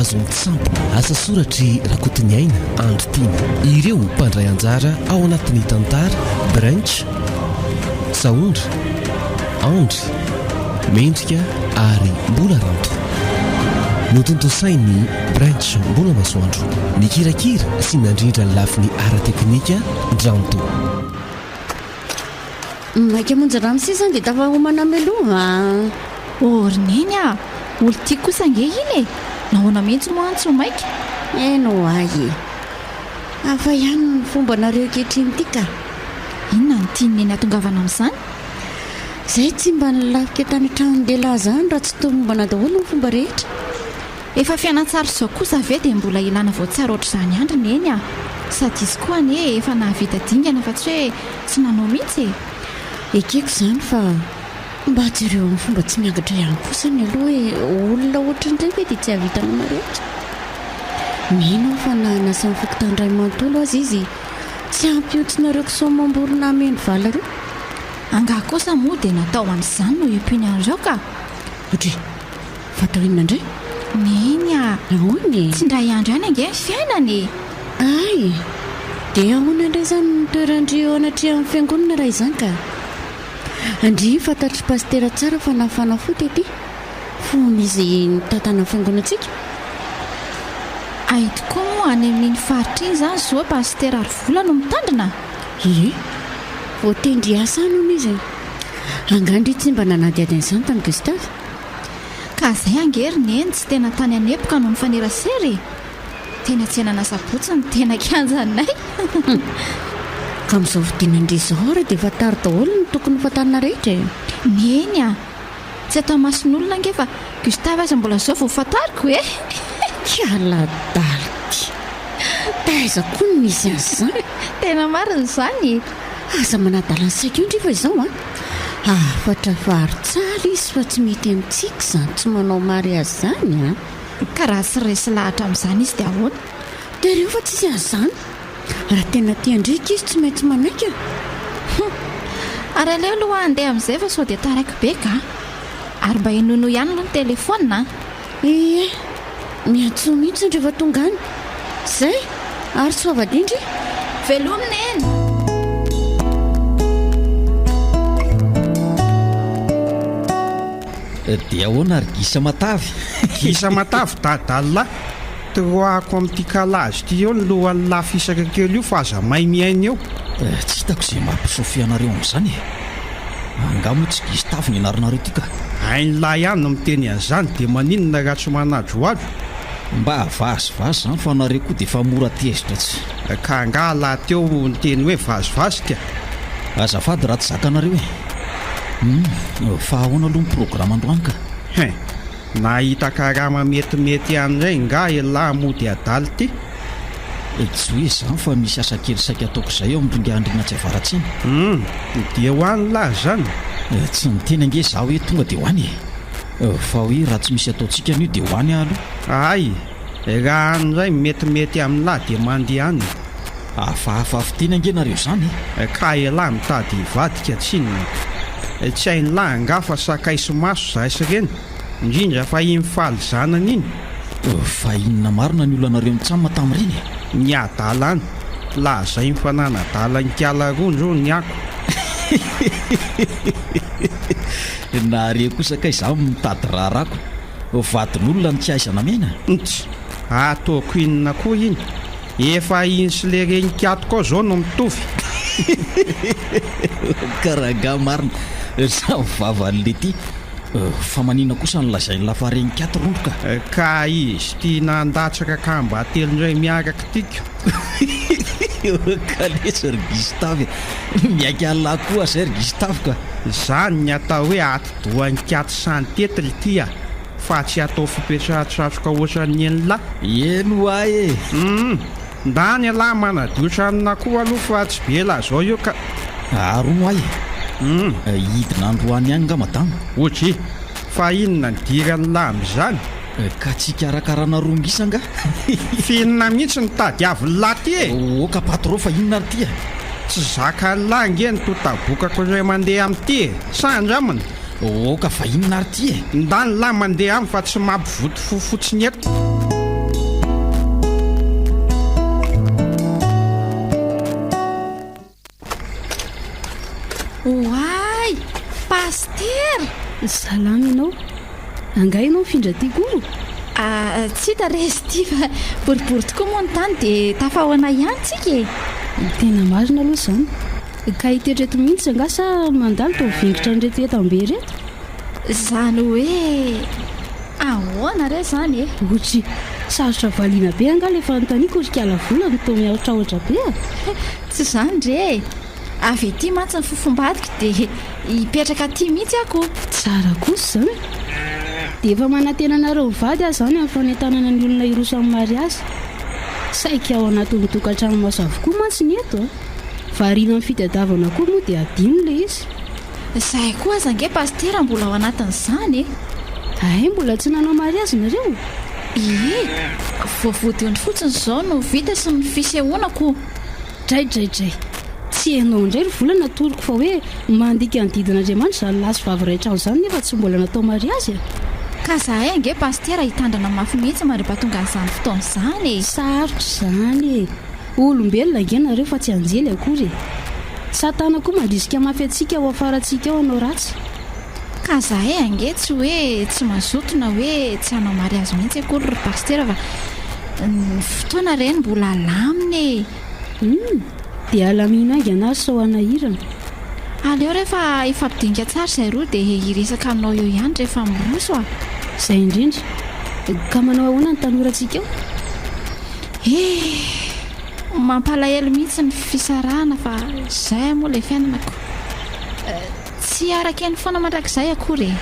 AZON-TSAMPONA, asa soratry Rakotoniaina Andro Tiana. Ireo mpandray anjara ao anatin'ny tantara branch saondra andry mendrika ary mbola ranto notontosain'ny branch mbola masoandro ny kirakira sy nandrindra ny lafin'ny ara-teknika ndranto maika monja rano sisa dia tafa homana meloha orineny a olo tia kosa nge iny e nahoana mihitsy moantso maika eno ay afa ihany ny fomba nareo kehitriny ity ka inona ny tianeny atongavana amin'izany izay tsy mba nylafika tany tranondehilahy zany raha tsy tomombana daholo ny fomba rehetra efa fianan-tsary izao kosa ve dia mbola ilana voatsara ohatr'izany andry neny a sady izy koa ane efa nahavita dingana fa tsy hoe tsy nanao mihitsy ekeko izany fa mba tsy ireo amin'ny fomba tsy miangatra ihany kosany aloha hoe olona ohatrandray ve dia tsy havitanao narehetra minao fa nasa mifokotandray manontolo azy izy tsy ampiontsynareo kisomamborona ameny vala reo angah kosa moa dia natao amin'izany no iompiany an'ireo ka ohatry fatao inona indray neny a ahoany tsy ndray andro ihany ange ny fiainany ay dia ahoana indray izany nitoerandreo anatria amin'ny fiangonana raha izany ka andry fantatry pastera tsara fa nafanafoty ety fony izy nitantana fiangonantsika ay tokoa moa any amin'iny faritra iny izany zao pastera ary vola no mitandrina ie voatendry asa anony izy angandry tsy mba nanadiadin'izany tamin'ny Gustave ka izay angery neny tsy tena tany anepoka no mifanerasery tena tsy hanana sabotsy ny tena kianjanay ka amin'izao vidina indray izao ary dia efa tary daholo ny tokony fantanina rehetra neny a tsy atao mason'olona ange fa Gustave aza mbola zao vao fantariko e kialadality taiza koa ny misy an'izany tena marina izany aza manadala ny saika io ndry fa izao afatra varitsaly izy fa tsy mety amintsika izany tsy manao mary azy zany ka raha sy resy lahatra amin'izany izy dia ahoana dia ireo fa tsisy an'izany raha tena tiandrika izy tsy maintsy manaika ary aleo aloha andeha amin'izay fa sao dia taraiky be ka ary mba inono ihany aloha ny telefona ie miantsoa mihitsy rehefa tonga any izay ary soavadindry velomineny dia ahoana ary gisa matavy gisa matavy dadalahy troako amin'ity kalazy ity eo ny lohan'ny lafisaka kely io fa aza may miaina eo tsy hitako izay mampisofianareo amin'izany angamo tsy Gustave ny anarinareo ity ka hainy lahy ihany no miteny an'izany dia maninona raha tsy manadroadro mba vazivazy izany fa nareo koa dia efa mora tezitra tsy ka angah lahy teo ny teny hoe vazivazy ka azafady raha tsy zakanareo fa ahoana aloha ny programa androany ka nahita karama metimety an'izay nga lahy mody adaly ty tsy hoe izany fa misy asa kely saika ataoko izay eo amin'ndringa andrina tsy avaratsiny dia ho any lahy zany tsy niteny ange za hoe tonga dia hoany fa hoe raha tsy misy ataontsika an'io dia hoany aloha ay raha an'izay metimety amin'ny lahy dia mandeha any hafahafa fiteny ange nareo izany ka lahy mitady hivadika tsinona tsy hainy lahy nga fa sakaiso maso zaisy reny indrindra fa iny faly zanany iny fa inona marina ny olonareo mitsamina tamin'ireny ny adala any laha zay mifananadala ny kialaroandro ny ako nare kosa ka izany mitady raharako vadin'olona ny tsy aizana mena tsy ataoko inona koa iny efa iny sy le reny kiato koa zao no mitovy karanga marina za mivavan'le ty fa manina kosa ny lazainy lafa reny kiato rondroka ka izy tia nandatsaka ka mba atelondray miaraka tiako ka lesy ry Gustave miaiky an'lahy koa zay ry Gustave ka zany ny atao hoe atidohan'ny kiato santetry tya fa tsy atao fipetrahatratroka ohatran'ny enilahy eno ay ndany lahy manadiotra anina koa aloha fa tsy be lahy zao eo ka arono ay hidina androany ihany nga madama ohatry fa inona ny dirany lahy amin'izany ka tsy karakarana rongisa nga finona mihitsy ny tadiaviny lahy ty oka patron fa inona ry ty tsy zaka ny lahy nge ny totabokako izay mandeha amin'ity sandramana oka fa inona ry ty ndany lahy mandeha amin'ny fa tsy mampivoty fofotsiny eto Salama ianao. Angay ianao mifindra ty koa. Tsy hita resy fa boribory tokoa moa ny tany dia tafahoana ihany tsika e. Tena marina aloha izany. Ka hitretreto mihitsy anga sa mandalo tao vingotra an'ireto etambe reto? Izany hoe ahoana re izany e? Otry sarotra valiana be anga le fanontaniako ry kala vola no tao miaotraotra be a. Tsy izany re. Avy ety mantsy ny fofombadiko dia hipetraka aty mihitsy ako. Tsara kosa izany. Dia efa manantena anareo mivady azy izany amin'ny fanentanana ny olona iroso amin'ny mariazy. Saika ao anatin'ny tokantrano maso avokoa mantsy ny eto a. Variana amin'ny fitadiavana koa moa dia adino ilay izy. Izahay koa aza ange pastera mbola ao anatin'izany e. Ay, mbola tsy nanao mariazy nareo? Ie, voavodiny fotsiny izao no vita sy ny fisehoanako. Dray. Tsy hainao indray ry volana toroko fa hoe mandika ny didin'Andriamanitra izany lasy vavy ray trano izany nefa tsy mbola natao mariazy a. Ka izahay ange pastera hitandrana mafy mihitsy mandra-pahatonga an'izany fotoana izany e. Sarotra izany e. Olombelona ange nareo fa tsy anjely akory. Satana koa mandrisika mafy-atsika ao afarantsika ao anao ratsy. Ka izahay ange tsy hoe tsy mazoto na hoe tsy hanao mariazy mihitsy akory ry pastera fa ny fotoana ireny mbola lamina e. Dia alamina angy anazy sao anahirana. Aleo rehefa ifampidinika tsara izay roa dia hiresaka aminao eo ihany rehefa miroso a. Izay indrindra. Ka manao ahoana ny tanorantsika eo? Mampalahelo mihitsy ny fisarahana fa izay moa ilay fiainanako. Tsy araka ny foana mandrakizay akory e.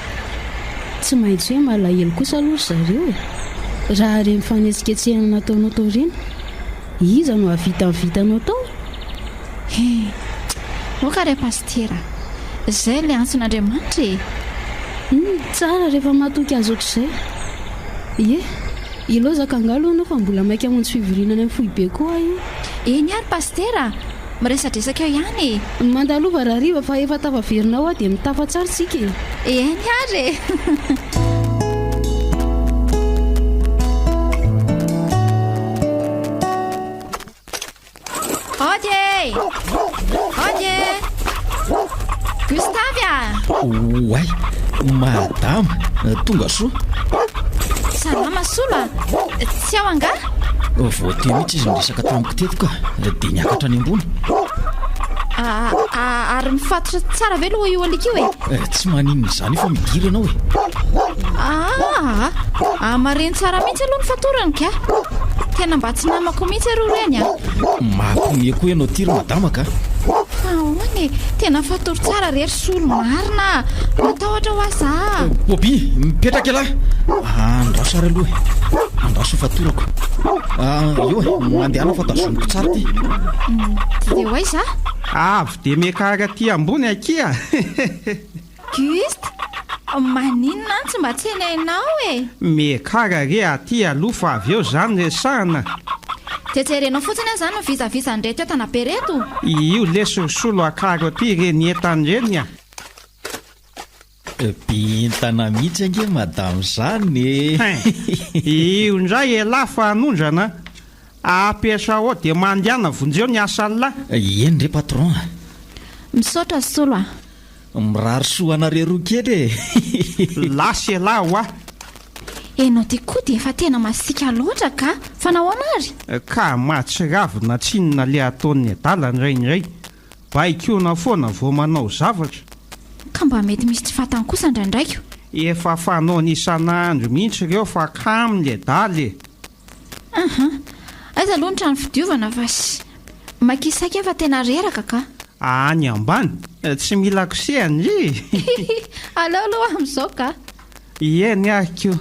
Tsy maintsy hoe malahelo kosa aloha zareo e. Raha reny fanesiketsehana nataonao tao ireny, iza no havitanao tao? Moka re pastera, izay ilay antson'Andriamanitra e. Tsara rehefa matoky azy ohatr'izay. Ie, ilozaka angalo anao fa mbola maika hamonjy fivorinana amin'ny foibe koa io. Eny ary pastera, miresadresaka eo ihany e. Mandalova raha riva fa efa tafaverinao a dia mitafatsara tsika e. Eny ary e. Ode Gustavia. Oay, madama, tonga soa. Salama sola. Tsy ao anga? Voateo mihitsy izy niresaka tamiko teto ka dia niakatra any ambony. Ary mifatotra tsara ve aloha io alika io e? Tsy maninona izany fa midiry ianao e. Mareny tsara mihitsy aloha ny fatorany ka. Tena mba tsy namako mihitsy areo reny a. Mampiomehy koa ianao tiry madama ka. Ahoana e, tena fatory tsara rery solo marina. Matahotra ho aza. Bobi, mipetraka elahy. Andraso ary aloha e. Andraso fatorako. Eo e, mandehanao fa tazoniko tsara ty. Dia ho aiza? Avy dia mekara ty ambony akia. Guste, maninona any tsy mba tsy hainao e. Mekara re aty aloha fa avy eo izany resahana. Tetserenao fotsiny a izany no vizaviza ny reto tana be reto. Io lesorosolo akaro aty reny entany reny a. Bintana mihitsy ange madama izany e. Io indray elahy fa hanondrana. Ampiasa ao dia mandehana vonjeo ny asa lahy. Eny re patron. Misaotra solo a. Mirary soa anareo roa kely e. Lasy elahy ho aho. Enao ty koa dia efa tena masika loatra ka. Fa nahoana ary? Ka mahatsiravina tsinona le ataon'ny adala indraindray. Baikona foana vao manao zavatra. Ka mba mety misy tsy fatany kosa ndraindraiko. Efa fanao isan'andro mihitsy ireo fa kaminy adaly. Aiza aloha ny trano fidiovana fa makisaika fa tena reraka ka. Any ambany, tsy mila kosehany ry. Aleo aloha amin'izao ka. Ieny ahiko.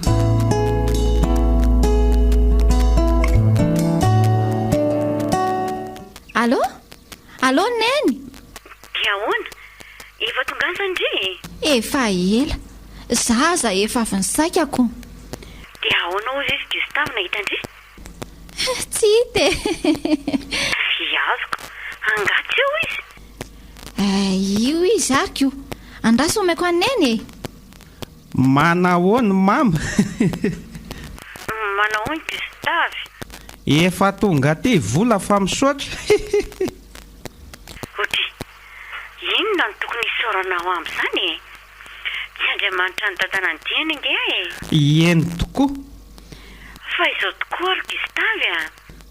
Alô neny? Dia ahoana? Efa tonga any ndry? Efa ela. Zaza efa avy nisaikako. Dia ahoana ozy izy Gustave nahita ndry? Tsy hita e. Azoko, angatsy eo izy. Io izy ariko io. Andraso omeko aneny e. Manahoana mama? Manahoana Gustave? Efa tonga ty vola fa misaotra. Ody, inona no tokony isaoranao amin'izany e? Tsy Andriamanitra ny tantanany diany nge eny tokoa. fa izao tokoa ary Gistavy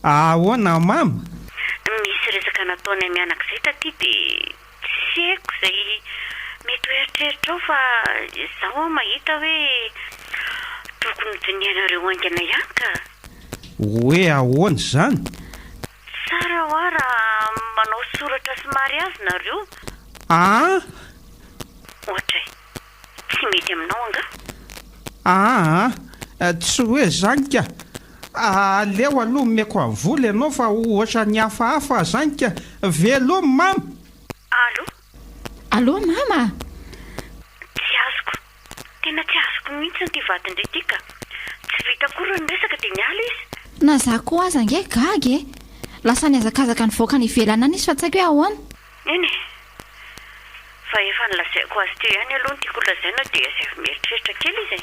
ahoana mama? misy resaka nataony mianak'izay taty dia tsy haiko izay mety ho eritreritra ao fa izaho mahita hoe tokony dinianareo aingana ihany ka. Hoe ahoana izany? Tsara ho ara manao soratra somary azy nareo. Ohatra tsy mety aminao anga? Tsy hoe zany ka. Aleo aloha meko amin'ny vola ianao fa ohatra ny hafahafa zany ka. Velo mama. Allo mama? Tsy azoko. Tena tsy azoko mihitsy ny vatindray ity ka. Tsy vita kory ny resaka dia niala izy. Na za koa aza nge gagy e. Lasa niazakazaka ny voaka ny ivelana any izy fa tsy haiko hoe ahoana. Eny fa efa nilazaiko azy teo ihany aloha ny tiako lazaina dia izay mieritreritra kely izy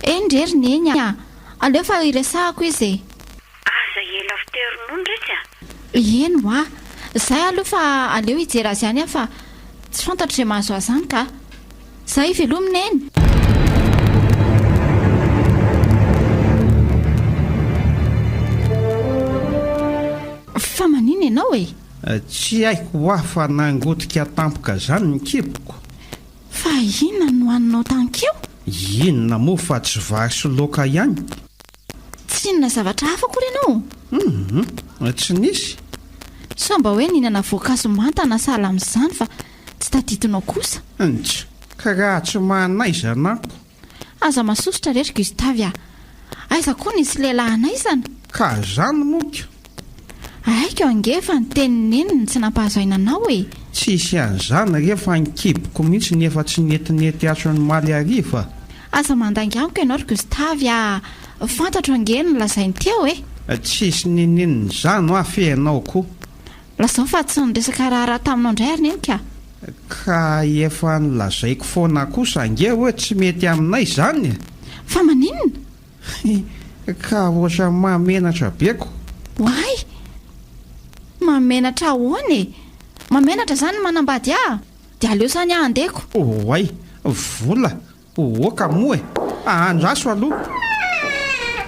Endrery ny eny aleo fa iresahako izy aza ela fiteronono rehetra eny hoa zay aloha fa aleo hijery azy ihany fa tsy fantatro izay mahazo azany ka zay velomina eny. Fa manino ianao e? Tsy haiko hoa fa nangotika tampoka zany ny kiboko. Fa inona no haninao tankeo? Inona moa fa tsy vary sy laoka ihany. Tsy inona zavatra hafa kory ianao? Tsy nisy. Sao mba hoe ninana voankazo manta na sahala amin'izany fa tsy taditinao kosa. Ka raha tsy manaiza anako. Aza masosotra rehetra Gistavy aiza koa nisy lehilahy anaizana? Ka zany moka. Aiko angefa ny tenineniny tsy nampahazoaina anao e. Tsisy an'izany rehefa ny kiboko mihitsy nefa tsy netinety atro ny maly ariva. Aza mandangy amiko ianao ry Gistavy fantatro angeny nilazainy teo e. Tsisy neneniny izany ho afehinao koa. Lazao fa tsy niresaka raharaha taminao indray ary neny ka. Ka efa nilazaiko foana kosa ange hoe tsy mety aminay izany. Fa maninona? Ka ohatra mamenatra beko. Why? Mamenatra ahoana e? Mamenatra zany manambady dia aleo zany andeko. Oay, vola. Oka moa e. Andraso aloha.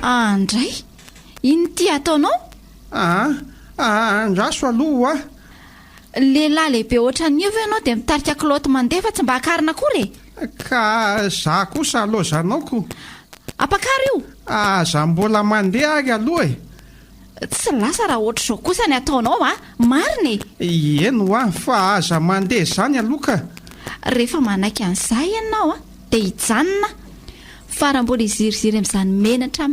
Andray? Ino ty ataonao? Andraso aloha Lehilahy lehibe ohatra n'io ve ianao dia mitarika kilaoty mandeha fa tsy mba akarina akory e? Ka za kosa alozanaoko. Apakara io? Za mbola mandeha ary aloha e. Tsy lasa raha ohatra izao kosa ny ataonao marina e. Eno fa aza mandeha zany aloha ka. Rehefa manaiky an'izay ianao dia hijanona fa raha mbola iziriziry amin'izany menatra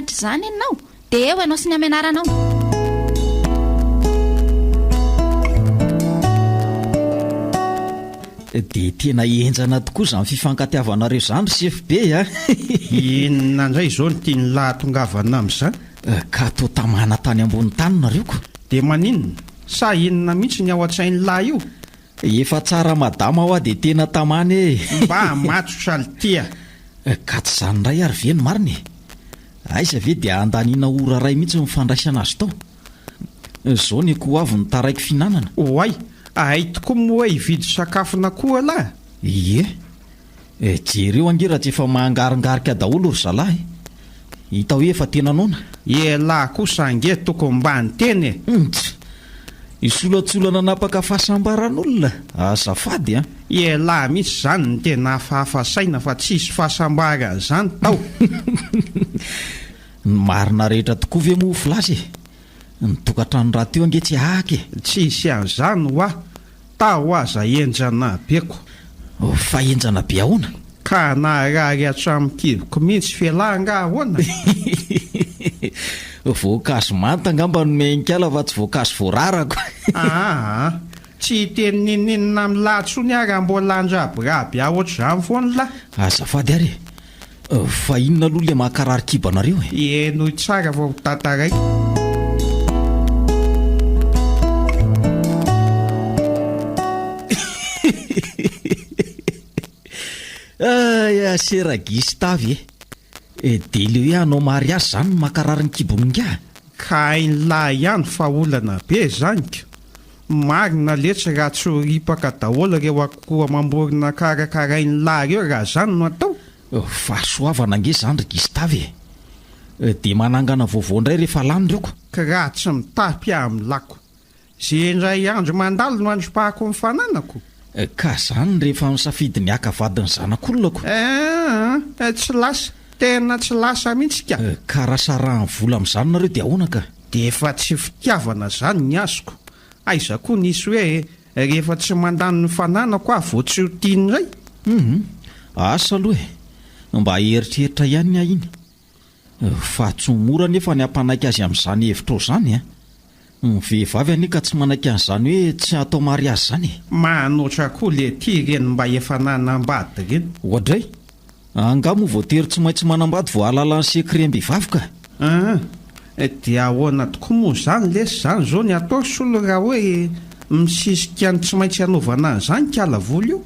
izany ianao dia eo ianao sy ny amenaranao. Dia tena enjana tokoa izany fifankatiavanareo izany CFB Inona indray izao no tiany lahatongavana amin'izany? Ka toa tamana tany ambony tany nareo ko. Dia maninona? Sa inona mihitsy ny ao an-tsain'ny lahy io? Efa tsara madama ho dia tena tamany mba matsotra litia. Ka tsy izany indray ary ve ny mariny? Aiza ve dia andaniana ora ray mihitsy mifandraisana azy tao. Izao ny ko avy ny taraiky finanana. Oay, ahay tokoa moa hoe hividy sakafona koa lahy. Ie, jereo angera tsy efa mangaringarika daholo ry zalahy. Hita hoe efa tena nona. Lahy kosa ange tokony mba nyteny Isolatsolana napaka fahasambaran'olona. Azafady lahy misy zany ny tena hafahafa saina fa tsisy fahasambarana zany tao. Ny marina rehetra tokoa ve mo filasy ny tokantrano raha teo ange tsy ahaka tsisy an'izany hoa tao aza enjana beko. Fa enjana be ahoana? Ka naharary atramikivoko mihitsy felanga ahoana? Voankazo manta ngamba no mehinkala fa tsy voankazo voararako. Tsy teny ninina amin'ny lahatsony ary mbola andrabiraby ohatr'izany foana lahy. Azafady ary fa inona aloha le mahakarary kibanareo noho tsara vao tantaraiko. Sera Gistavy dia le hoe anao mary azy zany makarary ny kibon'inga. Ka hainy lahy ihany fa olana be zany ka. marina letsy raha tsy ho ripaka daholo reo akoha mamborina karakarainy lahy reo raha zany no atao. Fahasoavana ange zany ry Gistavy dia manangana vaovao indray rehefa lany reoko. Ka raha tsy mitapy amin'ny lako zay indray andro mandalo no androm-pahako mifananako. Ka zany rehefa misafidy ny aka vadiny zanak'olonako. Tsy lasa, tena tsy lasa mihitsy ka. Ka raha sarahany vola amin'izany nareo dia ahoana ka? Dia efa tsy fitiavana zany ny azoko. Aiza koa nisy hoe rehefa tsy mandany ny fananako aho vao tsy ho tiany indray. Asa aloha mba heritreritra ihany aho iny. Fa tsy mora nefa ny hampanaiky azy amin'izany hevitra izany ny vehivavy anie ka tsy manaiky an'izany hoe tsy atao mariazy zany. Mahanoatra koa le ty reny mba efa nanambady reny. Ohatray angamo voatery tsy maintsy manambady vao ahalala ny sekret-mbehivavy ka. Dia ahoana tokoa moa zany lesy zany zao ny atao solo raha hoe misisika ny tsy maintsy hanaovana an'izany kala voly io.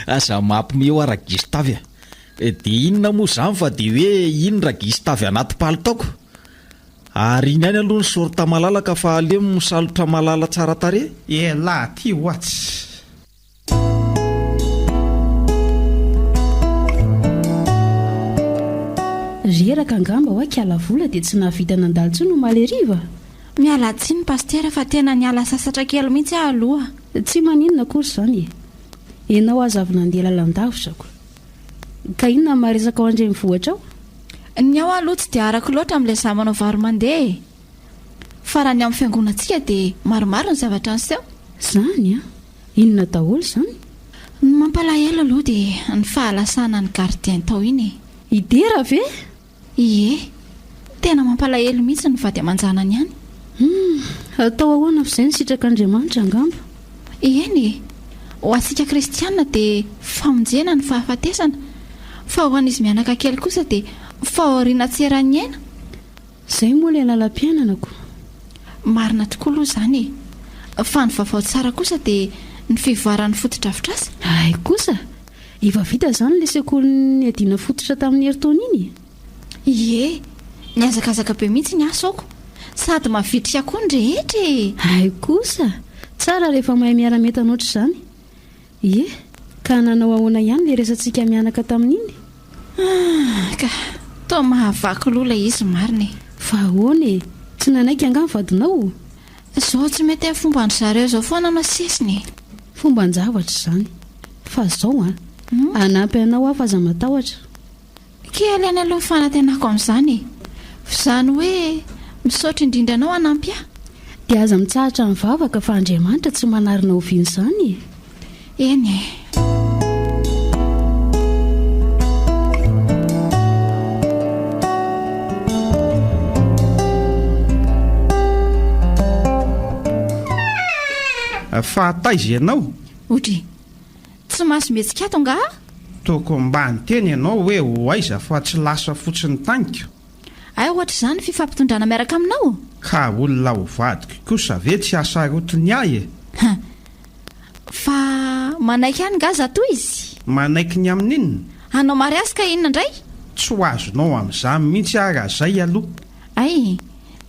Aza mampime ho ara Gistavy dia inona moa zany fa dia hoe iny ra Gistavy anaty palitaoko. Ary iny any aloha ny sorta malalaka fa alemo misalotra malala tsara tare. Lahy ty hoatsy. Reraka angamba ho akiala vola dia tsy nahavita nandalo tsony no maleriva. Miala tsiny pastera fa tena niala sasatra kely mihitsy aho aloha. Tsy maninona kory zany enao aza avy nandeha lalandavozako. Ka inona maresaka ao andre mivohatra ao? Ny ao aloha tsy dia araka loatra amin'ilay zamanao vary mandeha. Fa raha ny amin'ny fiangonantsika dia maromaro ny zavatra niseho. Zany inona daholo zany? Ny mampalahelo aloha dia ny fahalasana ny gardien tao iny. Idera ve? Ie, tena mampalahelo mihitsy ny vady aman-janany ihany. Atao ahoana fa izay ny sitraka Andriamanitra angamba? Eny, ho antsika kristianina dia famonjena ny fahafatesana, fa ho an'izy mianaka kely kosa dia fahoriana tserany aina. Izay moa ilay lalam-piainanako. Marina tokoa aloha zany fa ny vaovao tsara kosa dia ny fivoaran'ny foto-drafitrasa. Ay kosa, efa vita zany ilay sekoly adiana fototra tamin'ny herintaona iny. Ie, niazakazaka be mihitsy ny asako, sady mavitrika koa ny rehetra. Ay kosa, tsara rehefa mahay miara-mety an'oatra izany. Ie, ka nanao ahoana ihany ilay resantsika mianaka tamin'iny? Ka toa mahavaky loha ilay izy marina. Fa ahoana tsy nanaiky angamba vadinao? Izao tsy mety amin'ny fomba ny zareo izao foana no sesiny. Fomba ny zavatra izany. Fa izao anampy anao aho fa aza matahotra. Kely any aloha fanantenako amin'izany. Izany hoe misaotra indrindra anao anampy ahy. Dia aza mitsahatra mivavaka fa Andriamanitra tsy manarina oviana izany. Eny. Fa taiza ianao? Otry, tsy mahazo mihetsika ato nga? Toko mba nyteny ianao hoe ho aiza fa tsy lasa fotsiny tankiko. Ay ohatra izany fifampitondrana miaraka aminao. Ka olona ho vadiko kosa ve tsy asarotiny ahy Fa manaiky ihany nga za toy izy? Manaiky ny amin'inona? Anao mariazy ka inona indray? Tsy ho azonao amin'izany mihitsy raha izay aloha. Ay,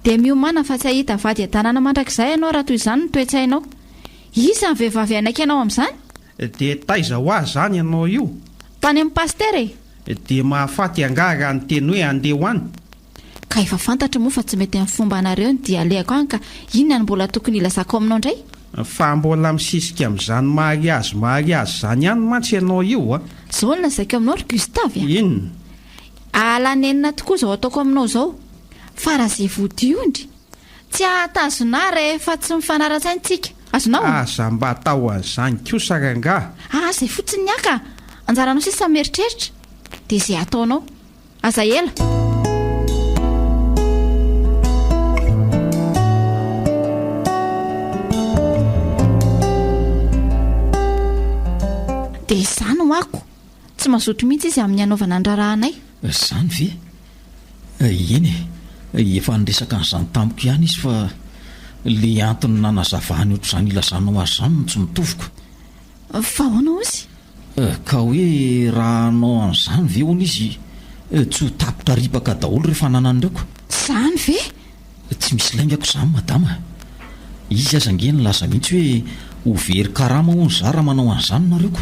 dia miomana fa tsy ahita vady adanana mandrakizay ianao raha toy izany no toe-tsainao. Iza ny vehivavy anaiky ianao amin'izany? Dia taiza ho azy zany ianao io? Tany amin'ny pastera Dia mahafaty angara ny teny hoe andeha ho any. Ka efa fantatra moa fa tsy mety amin'ny fomba anareo ny dia alehako any ka inona ny mbola tokony ilazako aminao indray? Fa mbola misisika amin'izany mariazy zany ihany mantsy ianao io Izao ny lazaiko aminao ry Gistavy. Inona? Alanenina tokoa izao ataoko aminao izao. Fa raha izay vodiondry tsy ahatazona rehefa tsy mifanara-tsaintsika. Azonao? Aza mba atao an'izany kosa rangaha. Izay fotsiny ny aka. Anjaranao sisa mieritreritra dia izay ataonao. Aza ela. Dia izany ho ako. Tsy mazoto mihitsy izy amin'ny anaovana andrarahanay. Zany ve? Eny efa niresaka n'izany tamiko ihany izy fa le antony nanazavahany ohatr'izany ilazanao azy zany no tsy mitoviko. Fa ahoana ozy? Ka hoe raha anao an'izany ve hono izy tsy ho tapitra ripaka daholo rehefa nanan'ireoko? Zany ve? Tsy misy laingako izany madama. izy aza nge nylaza mihitsy hoe hovery karama ho ny zara manao an'izany nareoko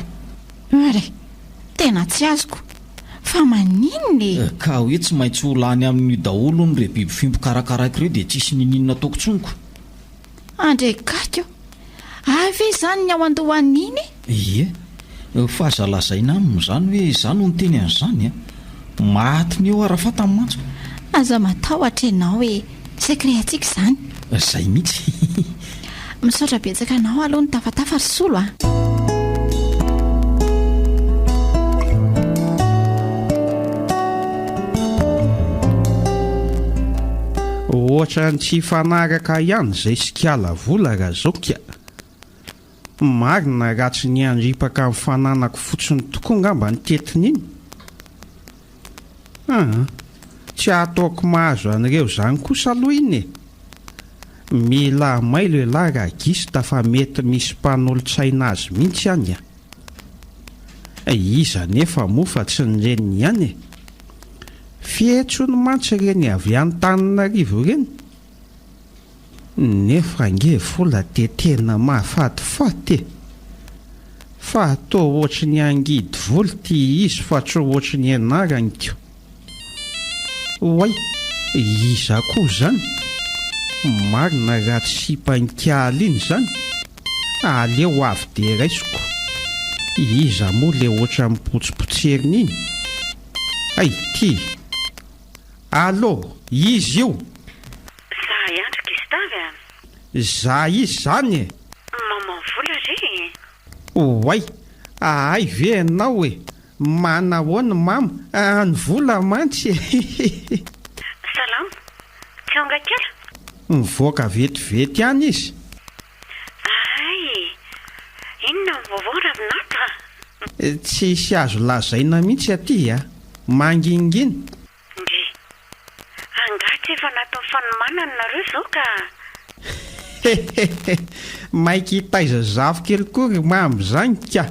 ary tena tsy azoko fa maninony ka hoe tsy maintsy ho lany amin'ny daholo nyre biby fimbo karakaraiko ireo dia tsisy nininona taoko tsoniko andrekako avy izany ny ao andohaniny ie fa azalazaina amin'izany hoe izany ho nyteny an'izany maty ny eo arafa tamin'ny mantsiko aza matahotra ianao hoe sekret atsika izany zay mihitsy misaotra betsaka anao aloha ny tafatafa ry solo ohatra ny tsy fanaraka ihany izay sikiala vola raha zaoka marina raha tsy ny andripaka amin'ny fananako fotsiny tokoa ngamba ny tetiny iny tsy ataoko mahazo an'ireo izany kosa aloha iny mila mailo ilahy raha gista fa mety misy mpanolotsaina azy mihitsy any iza nefa mofa tsy nireny ihany fihetso ny mantsy reny avy an-Tananarivo ireny nefa nge vola dia tena mahafatifaty fa atao ohatry ny angidy voly ty izy fa tsy ohatry ny anarany ko oay iza koa zany marina raha tsy simpanikala iny zany aleo avy de raisiko iza moa le ohatry mipotsipotserin'ny iny ay ty allo izy io za iandro Gustave za izy zany maman vola re oay ay ve anao mana hoany mama any vola mantsy salamo tsy ongakela mivoaka vetivety any izy ay inona vaovao ravinata tsisy azo lazaina mihitsy aty manginginy nge angatsy efa naton'ny fanomanana nareo zao ka maiky taiza zavo kely kory mamy zany ka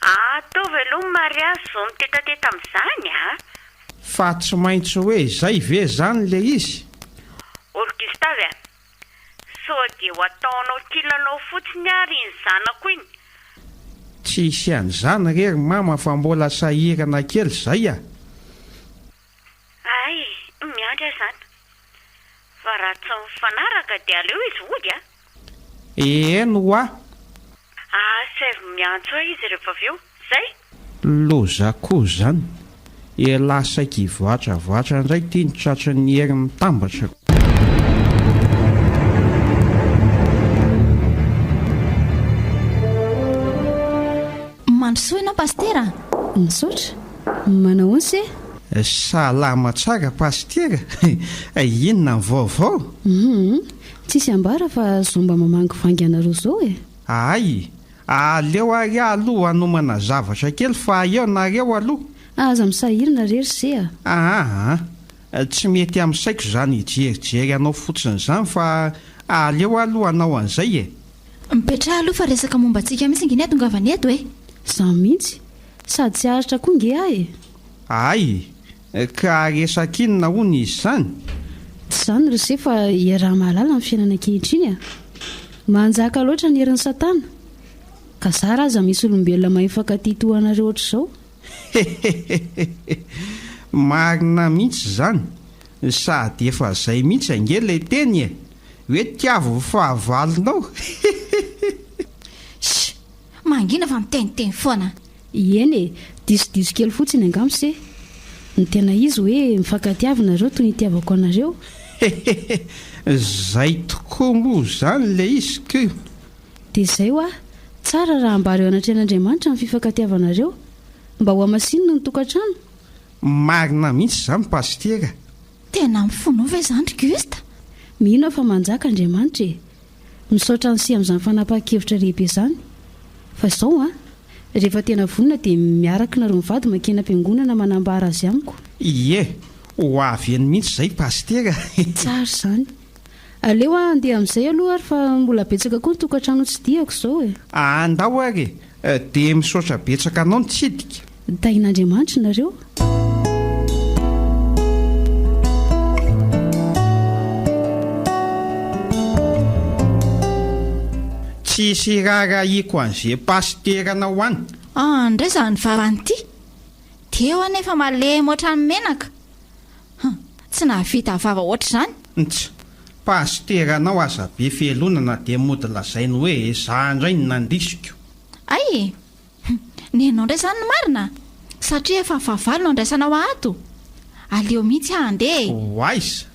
ataovy aloha mariazy zao mitetateta amin'izany fa tsy maintsy hoe zay ve zany le izy Gustave sao dia ho ataonao kilanao fotsiny ary iny zanako iny tsisy an'izany rery mama fa mbola sahirana kely zay ay miandry zany fa raha tsy mifanaraka dia aleo izy ody eno saivo miantso izy rehefa avy eo zay loza koa zany lasaiky ivoatravoatra indray ty ny tratry ny hery mitambatra manosoa ianao pastera misaotra manao onsy salama tsara pastera inona ny vaovao tsisy ambara fa zomba mamangy vangy anareo zao ay aleo ary aloha anomana zavatra kely fa eo nareo aloha aza misahirina rery se tsy mety amin'ny saiko zany hijerijery anao fotsiny zany fa aleo aloha anao an'izay mipetraha aloha fa resaka momba antsika mihitsy ngeny atongavany eto za mihitsy sady tsy aritra koa nge ay ka resakinona hony izy zany tsy zany ry se fa iaraha mahalala amin'ny fiainana ankehitriny manjaka loatra ny herin'ny satana ka zara aza misy olombelona mahefaka titohanareo oatra izao marina mihitsy zany sady efa zay mihitsy angela teny hoe tiavo fahavalonao mangina fa miteniteny foana eny disodiso kely fotsiny angamse ny tena izy hoe mifankatiavinareo toy nitiavako anareo zay tokoa moa zany le izy ko dia zay tsara raha ambareo anatrehan'Andriamanitra amin'ny fifankatiavanareo mba ho amasinina ny tokantrano marina mihitsy zany pastera tena mifonova izany Gusta mino fa manjaka Andriamanitra misaotra nysi amin'izany fanapahan-kevitra lehibe zany fa izao rehefa tena vonina dia miaraka nareo mivady makena am-piangonana manambara azy amiko ho avy eny mihitsy zay pastera tsara zany aleo andeha amin'izay aloha ary fa mbola betsaka koa ny tokantrano tsy diako izao andao ary dia misaotra betsaka anao nitsidika tain'Andriamanitra nareo tsisy rarahiako an'izay pasterana ho any. Andray zany vavan'ity teo anefa malemy ohatrany menaka. Tsy nahavita vava ohatr' izany. Ts pasteranao aza be felonana dia mody lazainy hoe za indray ny nandrisiko. Ay nenao indray izany ny marina satria efa fahavalo no andraisanao ato. Aleo mihitsy handeha. Hoaiza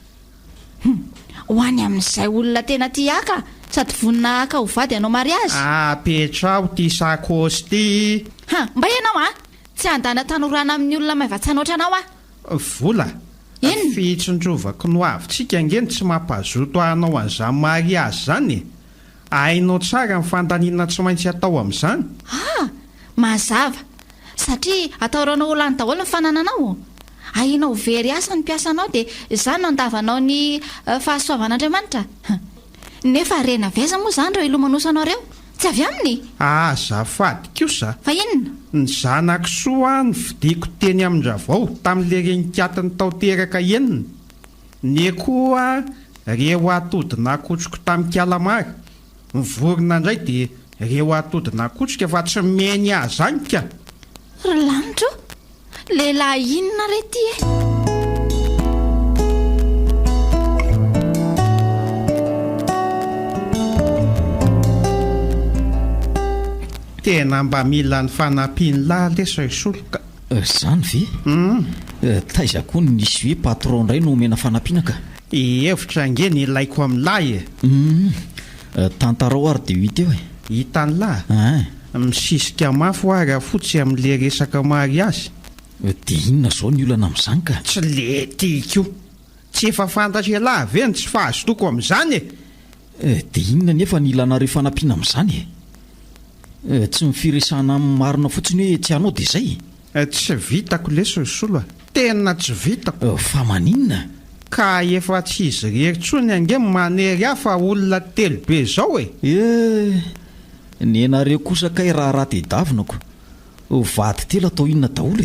Ho any amin'izay olona tena tia aka sady vonina aka ho vady ianao mariazy. Apetrao ty sakosy ty. Mba ianao tsy andana tanorana amin'ny olona maivatsana ohatranao Vola Inona? fitsondrovako no avitsika angeny tsy mampazoto anao an'izany mariazy zany. Hainao tsara ny fandaniana tsy maintsy atao amin'izany. Mazava satria ataoranao olany daholo ny fanananao. Ainao very asa ny mpiasanao dia izany no andavanao ny fahasoavan'Andriamanitra. Nefa rena veza moa izany reo ilomanosanareo tsy avy aminy. Azafady kosa Fa inona? ny zanak'isoa ny vidiko teny amin-dravao tamin'ilay renikatiny tao teraka enina. Ny koa reo atodina akotroko tamin'ny kalamary. Mivorona indray dia reo atodina akotrika fa tsy meny azanika. Ry lanitro lehilahy inona rety Tena mba mila ny fanampiany lalesa isoloka. Zany ve taiza koa ny nisy hoe patron indray no omena fanampianaka. Hevitra angeny ilaiko amin'lahy Tantara ho ary dia hita eo hitan'lahy misisika mafy ary fotsy amin'ilay resaka mariazy. Dia inona izao ny olana amin'izany ka? Tsy le tiako tsy efa fantatra lahy veny tsy fahazotoko amin'izany Dia inona nefa ny ilanareo fanampiana amin'izany tsy mifiresana amin'ny marina fotsiny hoe tsy hanao dia izay. Tsy vitako leso isolo tena tsy vitako. Fa maninona? Ka efa tsy izy reritsony angeny manery hafa olona telo be zao ny anareo kosa kay raha raty davinako vady telo atao inona daholo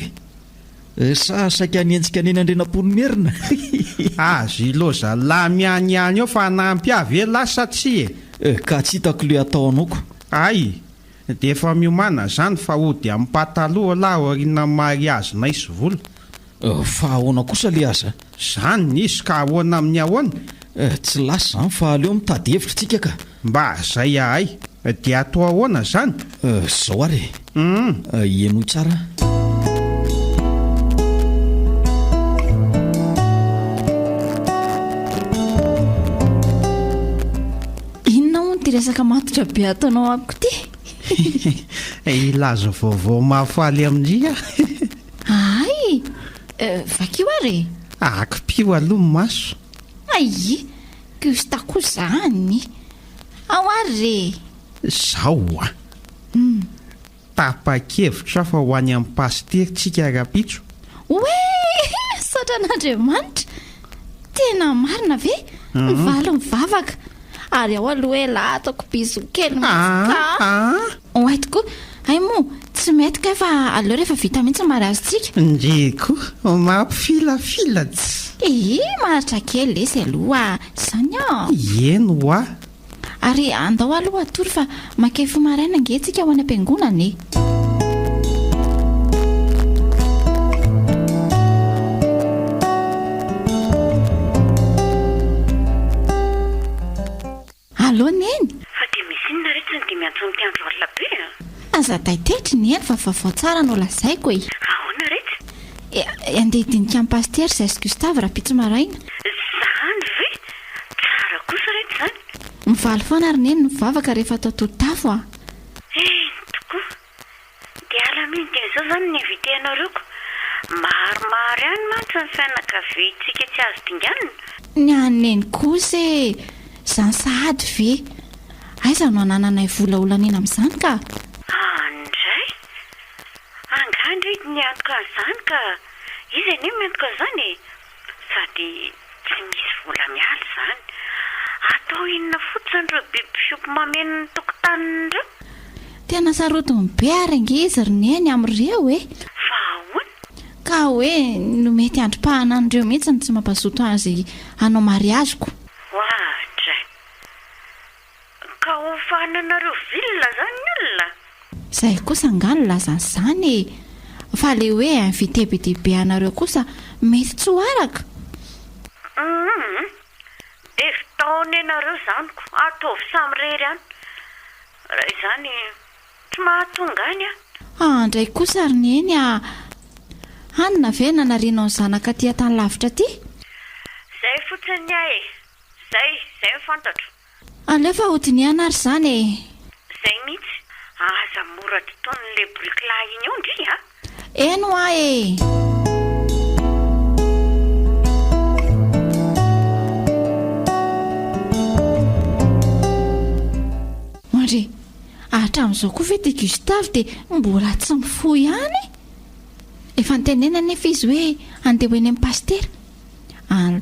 sa saika nientsika neny andrenam-ponimerina. Azy iloza la mianiany eo fa nampy avy lasa tsy ka tsy hitako le atao anaoko. Ay dia efa miomana zany fa ody amin'ny pataloha lahy aoriana mariazy naisy vola. Fa ahoana kosa le aza? Zany nisy ka ahoana amin'ny ahoana? Tsy lasa zany fa aleo mitady hevitra tsika ka. Mba zay ahay dia atao ahoana zany? Zao ary eno tsara. Inona hono ty resaka matotra be ataonao amiko ty? Ilaza vaovao mahafaly amin'ia. Ay vakio ary Akipio aloha maso. ay kostako zany ao ary Zao tapa-kevitra fa ho any amin'ny pastery tsika rapitso. oe satran'Andriamanitra tena marina ve mivalo mivavaka ary ao aloha hoe lahy ataoko biso kely oay tokoa ay moa tsy mety ka fa aleo rehefa vita mihitsy mariazintsika. Ndreko mampifilafila tsy Maratra kely lesy aloha zany eno hoa ary andao aloha atory fa makefo maraina angetsika ho any am-piangonana Allo neny Fa dia misy inona rehetra dia miantso ny tiandro olona be aza taitetra ny eny fa vaovao tsara no lazaiko ahoana rehetra? Andeha dinika amin'ny pastery zay Gustave raha pitso maraina. Zany ve? Tsara kosa rehetra zany. Mivaly foana ary neny mivavaka rehefa atao toto-tafo tokoa dia alaminy dia izao zany ny inviteanareo ko maromaro ihany mantsy ny fianakaviantsika tsy azo dinganina. ny aneny kosa zany sahady ve aiza no anananay vola olanena amin'izany ka Andray angandry ny antoka an'izany ka izy anie miantoka an'izany sady tsy misy vola miala zany atao inona fotsiny ireo biby fiompy mameno ny tokotanindreo. tena sarotiny be ary angizy ry neny amin'ireo Fa ahoana? ka hoe no mety androm-pahanan'ireo mihitsy ny tsy mampazoto azy hanao mariaziko. Hoadra ka ho fa mananareo vilona zany ny olona. Izay kosa angano lazany izany fa le hoe amin'ny vitebedebe anareo kosa mety tsy ho araka. Dia fitaony ianareo zany ko ataovy samy rery any. Raha izany tsy mahatonga any Andray kosa ry neny anona ve nanarianao ny zanaka aty tany lavitra aty? Zay fotsiny ahy. Zay mifantatro. Alefa hodiniana ary izany e. Zay mihitsy. Aza mora toton'le bricla iny io ndry Eno ahy Mandre, hatramin'izao koa ve ity Gustave dia mbola tsy mifoy ihany. Efa nitenena nefa izy hoe andeha ho eny amin'ny pastera.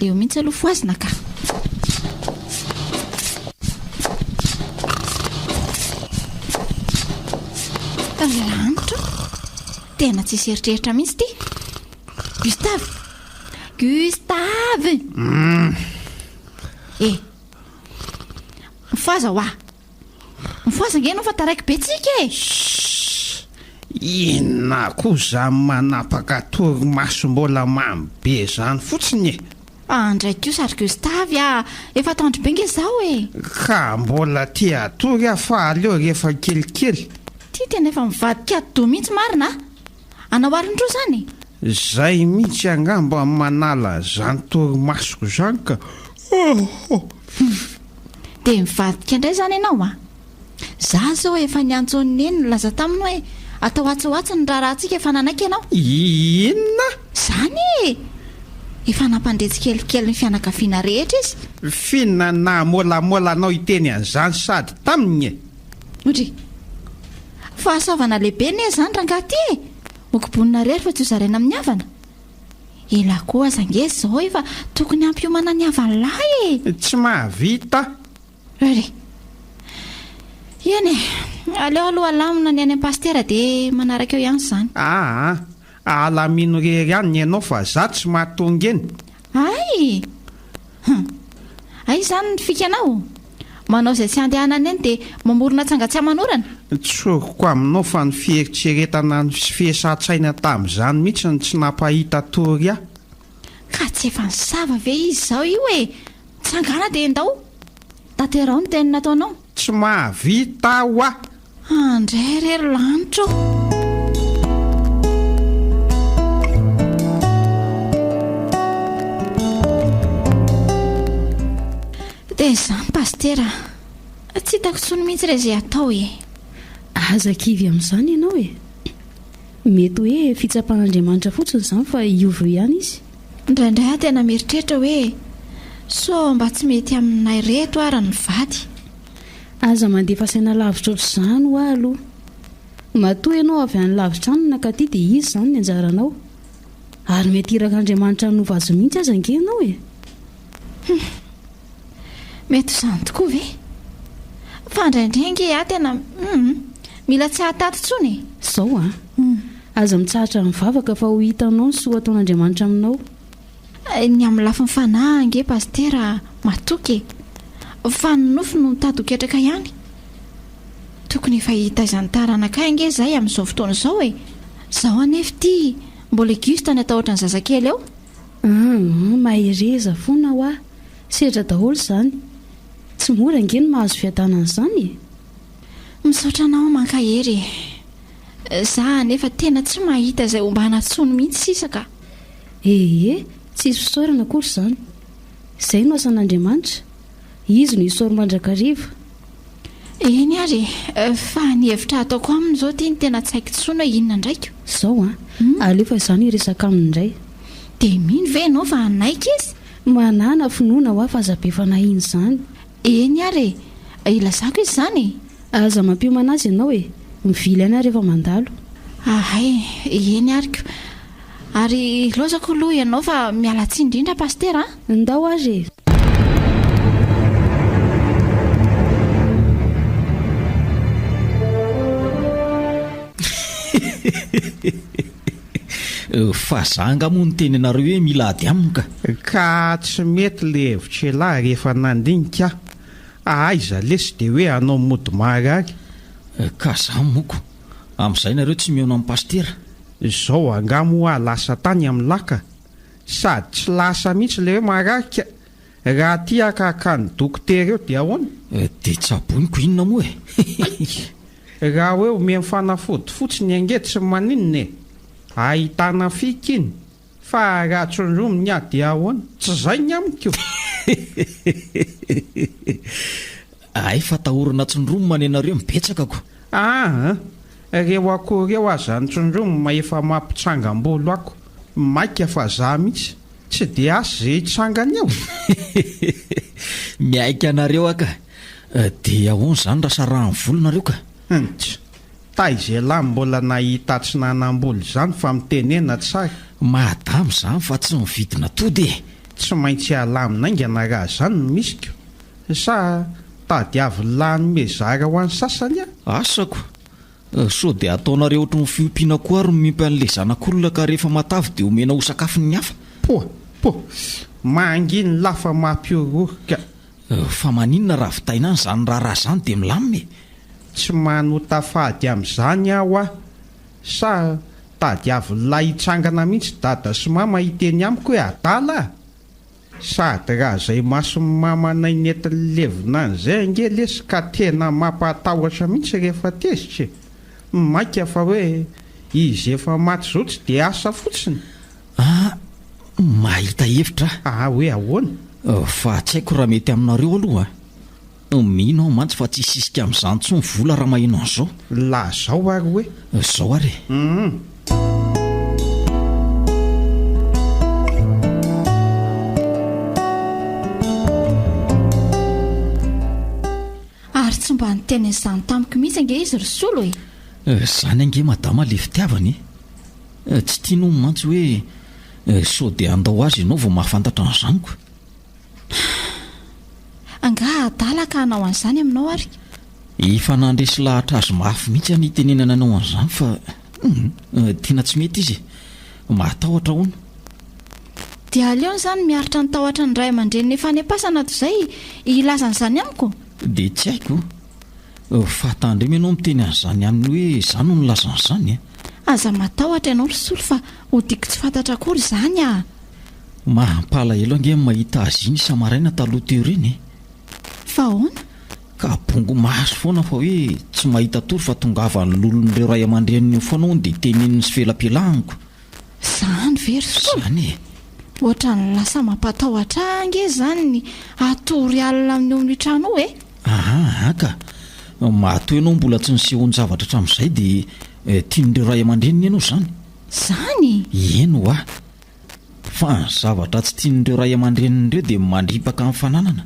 Leo mihitsy aloha foazina ka. Lanitra tena tsy seritreritra mihitsy ity. Gustave mifoaza ho mifoaza nge anao fa taraiky be tsika Inona koa zany manapaka torimaso mbola mamy be zany fotsiny Andraiky io sary Gustave efa tandro be nge izao ka mbola tia atory fa aleo rehefa kelikely. Ty tena efa mivadika do mihitsy marina. Anao arindro zany Zay mihitsy angamba manala zany torimasoko zany ka dia mivadika indray zany ianao Za zao efa niantsony neny laza taminy hoe atao atsaoatsy ny raharantsika efa nanaiky ianao. Inona? Zany efa nampandretsy kelikely ny fianakaviana rehetra izy. Fihinana molamolanao iteny an'izany sady taminy Odry fahasaovana lehibe ne zany rangaty okobonina rery fa tsy ho zaraina amin'ny havana. Ela koa aza nge zao efa tokony ampiomana ny havan'lahy Tsy mahavita Eny aleo aloha alamina ny any am-pastera dia manaraka eo ihany izany. Alamino rery ihany ianao fa za tsy mahatonga eny. Ay izany ny fikanao. Manao izay tsy andehanana eny dia mamorona tsangatsy amanorana. Tsoroko aminao fa ny fieritseretana ny fiesa-tsaina tamin'izany mihitsy ny tsy nampahita tory aho. Ka tsy efa nisava ve izy izao io tsangana dia endao. Tanterao ny teny nataonao. Tsy mahavita aho Andray rery lanitra dia izany pastera tsy hitako tsony mihitsy re izay atao Azakivy amin'izany ianao mety hoe fitsapan'Andriamanitra fotsiny izany fa iovy ihany izy. Indraindray tena mieritreritra hoe so mba tsy mety aminay reto ary ny vady. Aza mandefa saina lavitra ohatr'izany ho aloha. Matoa ianao avy any lavitra any nakaty dia izy izany ny anjaranao. Ary mety irak'Andriamanitra nova azy mihitsy aza nge ianao Mety izany tokoa ve? Fa indraindray nge tena mila tsy hatato tsony Zao aza mitsahatra mivavaka fa ho hitanao ny soa ataon'Andriamanitra aminao. Ny amin'ny lafiny fanahy nge pastera matoky fa ny nofo no mitadoketraka ihany. Tokony efa hita izany taranakay nge izay amin'izao fotoana izao Zaho anefa ity mbola Auguste ny atao ohatran'ny zazakely eo. Mahireza foana ho sedra daholo izany. Tsy mora nge ny mahazo fiadanan'izany Misaotra anao mankahery. Za nefa tena tsy mahita izay omba natsony mihitsy sisaka. Tsy fisaorana akory izany. Izay no asan'Andriamanitra. Izy no isaoro mandrakariva. Eny ary fa ny hevitra ataoko aminy izao ty ny tena tsy haiko tsony hoe inona ndraika. Zao alefa izany iresaka aminy indray. Dia mino ve ianao fa anaiky izy? Manana finoana ho fa aza be fanahiana izany. Eny ary ilazako izy izany. Aza mampiomana azy ianao mivily any rehefa mandalo. Eny ariko. Ary lozako aloha ianao fa miala tsiny indrindra pastera Ndao azy Fa zanga moa ny teny anareo hoe mila ady aminy ka tsy mety le hevitra lahy rehefa nandinika aiza lesy dia hoe anao mody mahagagy ka za moko amin'izay nareo tsy miona amin'ny pastera izao angamo a lasa tany amin'ny laka sady tsy lasa mihitsy le hoe mahagagy raha ty akaka ny dokotera eo dia ahoana dia tsaboniko inona moa raha hoe ome mifanafody fotsiny angety sy maninona e ahitana fika iny fa raha tsondrominy a dia ahoana tsy zay ny amiko ay fa tahorana tsondromo manenareo mibetsakako reo akoreo aza ny tsondromo ma efa mampitsangam-bolo ako maika fa za mihitsy tsy dia asy zay hitsangany eo miaika anareo aka dia ahoana zany raha sarahany volonareo ka tay izay lahy mbola nahita tsy nanam-boly zany fa mitenena tsara madamo zany fa tsy mividina tody tsy maintsy alamina raha zany no misiko sa tady avy lany mezara ho an'ny sasany asako so dia ataonareo ohatry ny fiompiana koa ary miompy an'la zanak'olona ka rehefa matavy dia omena ho sakafony hafa po manginy lafa mampiororoka fa maninona raha vitaina any zany raha zany dia milamime tsy manotafady amin'izany aho sa tady avy lahy hitsangana mihitsy dada sy mama hiteny amiko hoe adala sady raha izay masony mamanay nentin'ny levina an'izay ange lesy ka tena mampatahotra mihitsy rehefa tezitra maika fa hoe izy efa maty zao tsy dia asa fotsiny mahita hevitra hoe ahoana fa tsy haiko raha mety aminareo aloha mino aho mantsy fa tsy sisika amin'izany tsy ny vola raha maheno an'izao la zao ary hoe zao ary ary tsy mba nyteny izany tamiko mihitsy ange izy ry solo zany ange madama le fitiavany tsy tiano mantsy hoe so dia andao azy ianao vao mahafantatra an'izanyko anga adalaka hanao an'izany aminao ary efa nandresy lahatra azy mafy mihitsy any tenenana anao an'izany fa tena tsy mety izy mahatahotra hono dia aleony zany miaritra ny tahotra ny ray aman-dreniny efa nepasana to izay ilazan'izany amiko dia tsy haiko fa tandremy ianao miteny an'izany aminy hoe zany no nilazan'izany aza matahotra ianao ry solo fa hodiko tsy fantatra akory izany mahampalahelo ange mahita azy iny samaraina taloha teo reny fa ahoana ka bongo mahazo foana fa hoe tsy mahita tory fa tongavany lolon'ireo ray aman-dreniny foana dia tenininy sy felam-pialahniko zany very zany ohatra ny lasa mampatahotra ange zany ny atory alina amin'ny omny trano ka mahatoy ianao mbola tsy nisehony zavatra hatramin'izay dia tian'ireo ray aman-dreniny ianao zany eno fa ny zavatra tsy tian'ireo ray aman-drenin'ireo dia mandripaka amin'ny fananana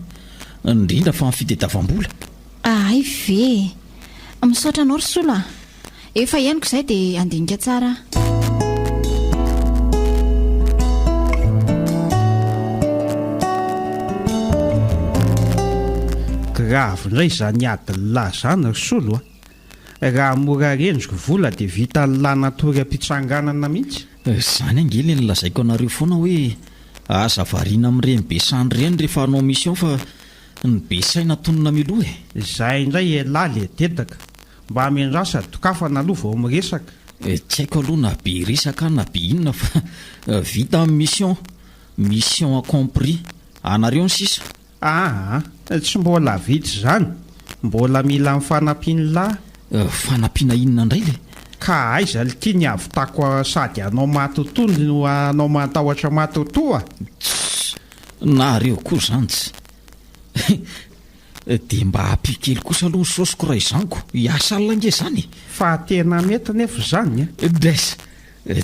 indrindra fa ny fitadiavam-bola ay ve misaotra anao ry solo efa ianiko izay dia andinika tsara gravo indray zany adiny lahy zany ry solo raha mora rendriko vola dia vita ny lanatory ampitsanganana mihitsy zany angely ny lazaiko anareo foana hoe aza variana amin'ireny besany reny rehefa hanao mission fa ny besaina tonona miloha izay indray lahy le dedaka mba amendrasa dokafana aloha vao miresaka tsy haiko aloha na be resaka na be inona fa vita amin'ny mission accompli anareo ny sisa tsy mbola vitsy zany mbola mila mifanampiany lahy fanampiana inona indray le ka aiza le tia ny avitako sady anao matotoly no anao matahotra matotoa nareo koa zany tsy dia mba hampikely kosa aloha ny sosiko raha izaniko hiasa allange zany fa tena mety nefa zany des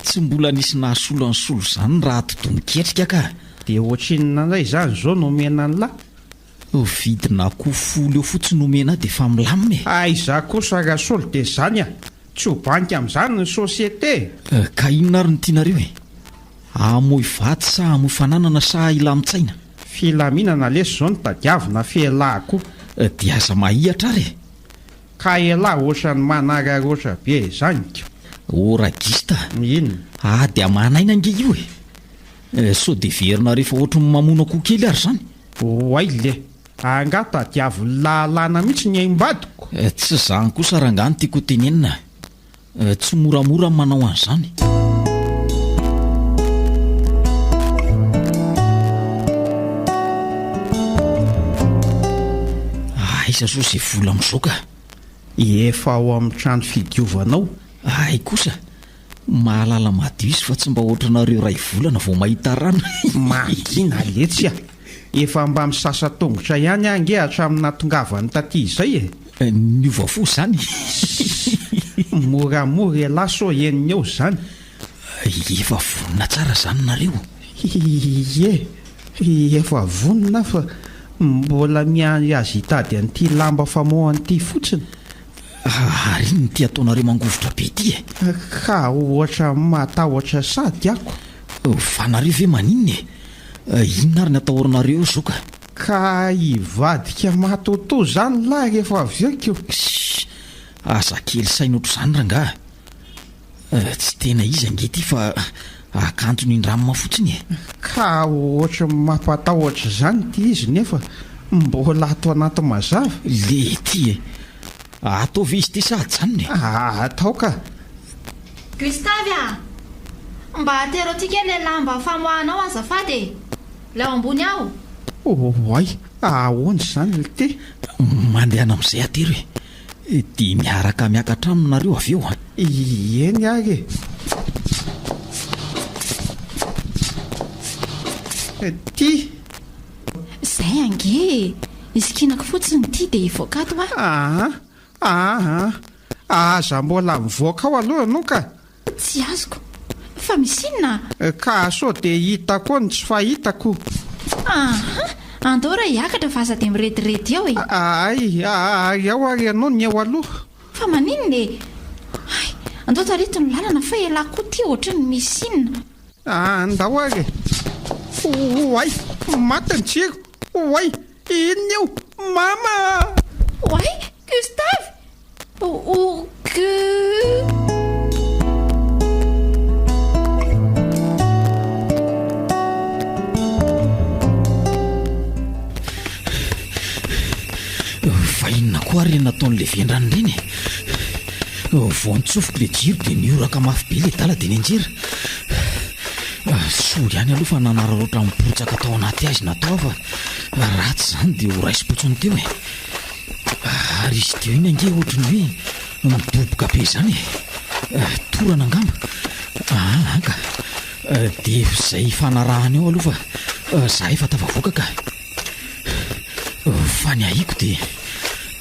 tsy mbola nisy nahasolo any solo zany raha totomiketrika ka dia ohatrinona indray zany zao nomena ny lahy vidina koa folo eo fotsiny nomena dia efa milamina aiza kosa raha solo dia zany tsy ho banky amin'izany ny sosiete ka inona ary ny tianareo amoy vaty sa amoy fananana sa ilamintsaina filaminana lesy zao ny tadiavina fialahy koa dia aza mahihatra ary ka elahy ohatra ny manararoatra be zanyko oragista inona dia manaina ange io so dia verina rehefa ohatra ny mamona koa kely ary zany oay le angata diavo lalana mihitsy ny aimbadiko. Tsy zany kosa rangany tiako tenenina. Tsy moramora manao an'izany. Aiza so izay vola amin'izao efa ao amin'ny trano fidiovanao. Ay kosa mahalala madio izy fa tsy mba ohatranareo ray volana vao mahita rano. Makina letsy efa mba misasa tongotra ihany ange hatramin'ny tongavany taty izay niova fo zany. moramora laso eniny eo zany. Efa vonina tsara zany nareo. Efa vonina fa mbola miany azy hitady an'ity lamba famohan'ity fotsiny. Ary ny ty ataonareo mangovotra be ty ka ohatra matahotra sady ako. Fa nareo ve maninona inona ary ny atahoranareo zao ka hivadika matoto zany lahy rehefa aveko. Asa kely saina ohatro zany rangahy. Tsy tena izy ange ty fa akanjo ny ndramina fotsiny ka ohatra mampatahotra zany ty izy nefa mbola ato anaty mazava le ty ataovy izy ty sady zany atao ka. Gustave mba aterotika le lamba famohanao azafady leo ambony ao. Oay ahoana zany le ty mandehana amin'izay atero dia miaraka miakatra aminareo avy eo eny ary ty zay ange izy kinako fotsiny ty dia ivoakato aza mbola mivoaka ao aloha no ka tsy azoko fa misy inona ka so dia hitako ny tsy fahitako. andao ra hiakatra fa aza dia miretirety eo ay ao ary ianao ny eo aloha fa maninona andao tarety ny lalana fa elako ty ohatra ny misy inona andao ary oay maty ny tsiro oay inona eo mama oay Gustave fa inona koa ary nataon'le vendrany ireny vao nitsofiko le jiro dia nioraka mafy be le dala dia nianjera. Sory ihany aloha fa nanararoatra mipotsaka tao anaty azy natao fa ratsy zany dia ho raisy-potsiny teo ary izy teo iny ange ohatrany hoe miboboka be zany torana angamba ka dia izay fanarahany eo aloha fa za efa tafavoaka ka fa ny ahiko dia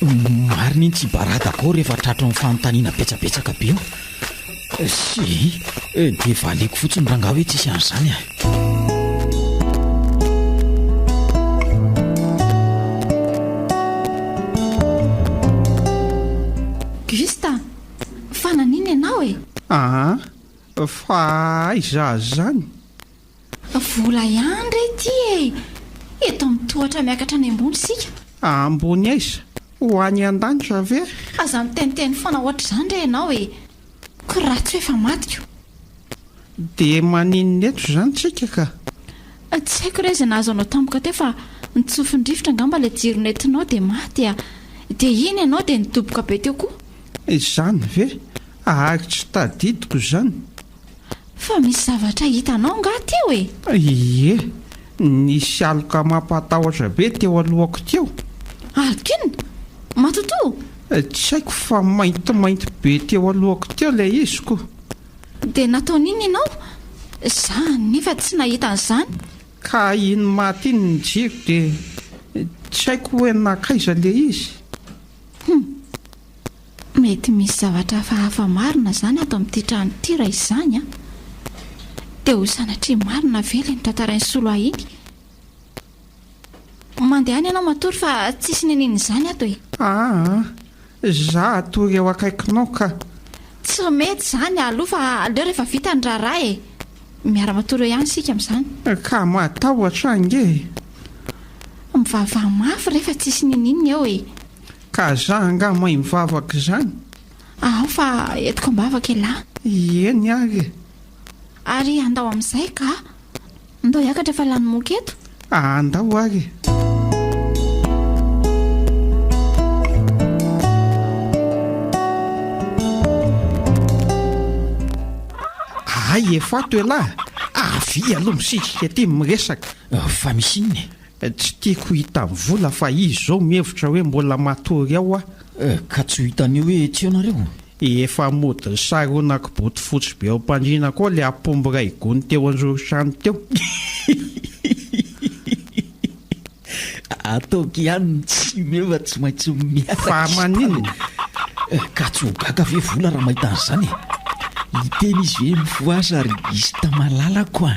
marina iny tsy barata kao rehefa tratra ny fanontaniana betsabetsaka be eo dia valeko fotsiny rangaha hoe tsisy an'izany Gusta fa nanina ianao fa aiza zany vola ihany re ty eto mitohatra miakatra ny ambony sika ambony aiza ho any an-danitra ve aza miteniteny foana ohatra zany re ianao ko raha tsy efa matiko dia maninona eto zany tsika ka tsy haiko re izay nahazo anao tampoka teo fa nitsofindrifotra angamba le jironetinao dia maty dia iny ianao dia nitoboka be teo koa izany ve ary tsy tadidiko zany fa misy zavatra hitanao nga teo nisy aloka mampatahotra be teo alohako teo alokina matoto tsy haiko fa maintimainty be teo alohako teo ilay izy ko dia nataon'iny ianao za nefa tsy nahita an'izany ka iny maty iny ny jiro dia tsy haiko hoe nakaiza le izy mety misy zavatra fahafa marina zany ato amin'ity trano ity raha izany dia ho sanatria marina vely ny tantarain'ny soloa iny mandehany ianao matory fa tsisy neniny izany ato za atory eo akaikinao ka tsy mety zany aloha fa aleo rehefa vita ny raharaha miara-matory eo ihany sika amin'izany ka matahotra ange mivavah mafy rehefa tsisy nenininy eo ka za anga mahay mivavaka izany fa etiko mbavaka lahy eny ary ary andao amin'izay ka andao hiakatra efa lany moka eto andao ary ay efato elahy avy aloha misitrika ty miresaka fa misy inny tsy tiako hita amin'ny vola fa izy zao mihevitra hoe mbola matory ao ka tsy ho hitan'io hoe tsy eo nareo efa mody saronako boty fotsy be ao mpandrina koa le apomby ray gony teo anjorosany teo ataoko ihany tsy meva tsy maintsy miasa fa maninona ka tsy ho gaga ve vola raha mahita an'izany hiteny izy hoe mifoasa ary isy tamalalako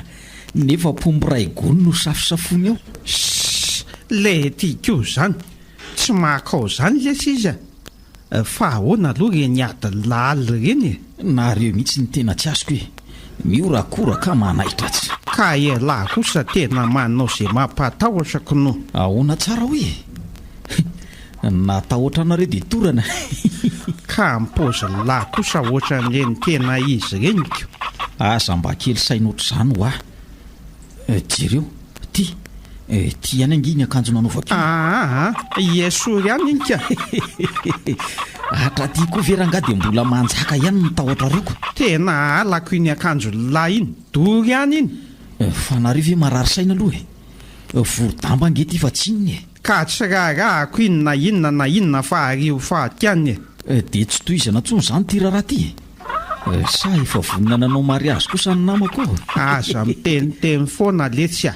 nefa apomby ray gony no safosafony ao le tiako zany tsy mahakao zany lesy izy fa ahoana aloha reny ady laly reny nareo mihitsy ny tena tsy azoko hoe miorakora ka manahitra tsy ka elahy kosa tena manao zay mampatahotrako no ahoana tsara hoe natahotra anareo dia torana ka mpozy lahy kosa ohatran'ireny tena izy reniko aza mba kely sainoatra izany ho jereo ty any anginy akanjo nanaovako iesory any iny ka hatra ty koa veranga dia mbola manjaka ihany nitahotra reko tena alako iny akanjo lahy iny dory any iny fa nareo ve marary saina aloha vorodamba angety fa tsy inny ka tsy raharahako iny na inona fa ario fahakiany dia tsy tohizana ntsony izany ty raharaha ty sa efa vonina nanao mariazy kosa ny namako aza miteniteny foana letsy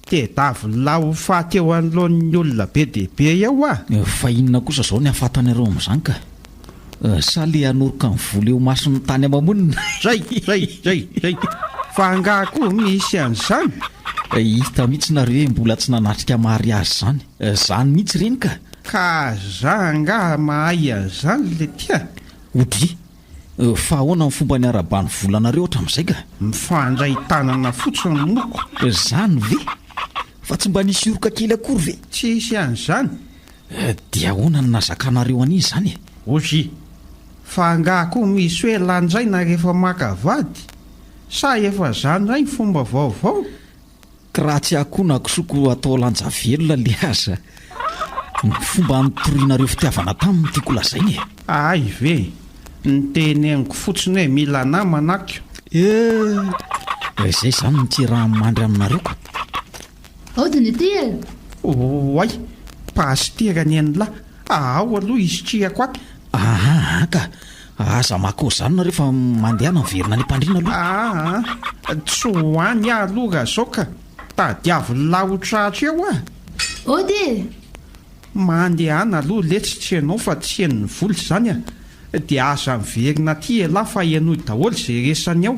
tedavy lao faty eo an'lohan'ny olona be dehibe ao fa inona kosa zao ny hafatany areo amin'izany ka sa le hanoroka ny vola eo mason'ny tany amamonina zay fa angaha koa misy an'izany hita mihitsy nareo hoe mbola tsy nanatrika mariazy zany mihitsy reny ka za angaha mahay an'izany le tia odry fa ahoana ny fomba ny arabany volanareo ohatra amin'izay ka mifandray tanana fotsiny moko zany ve fa tsy mba nisy oroka kely akory ve tsy isy an'izany dia ahoana ny nazakanareo an'izy zany ozy fa angaha koa misy hoe lanjaina rehefa maka vady sa efa zany ray ny fomba vaovao raha tsy akoho na kisoko atao lanja velona le aza ny fomba nitorianareo fitiavana taminy tiako lazainy ay ve nyteneniko fotsiny hoe mila namanako izay zany nitsy raha mandry aminareoko aodiny ty oay pasiterany anylahy ao aloha izy triako ato ka aza mako zany nareo fa mandehana miverina ny mpandrina aloha tsy hoany aloha raha zao ka tadiavy lahotrahatra eo ody mandehana aloha letsy tsy anao fa tsy henony voly zany dia aza miverina ty elahy fa ianoy daholo zay resany ao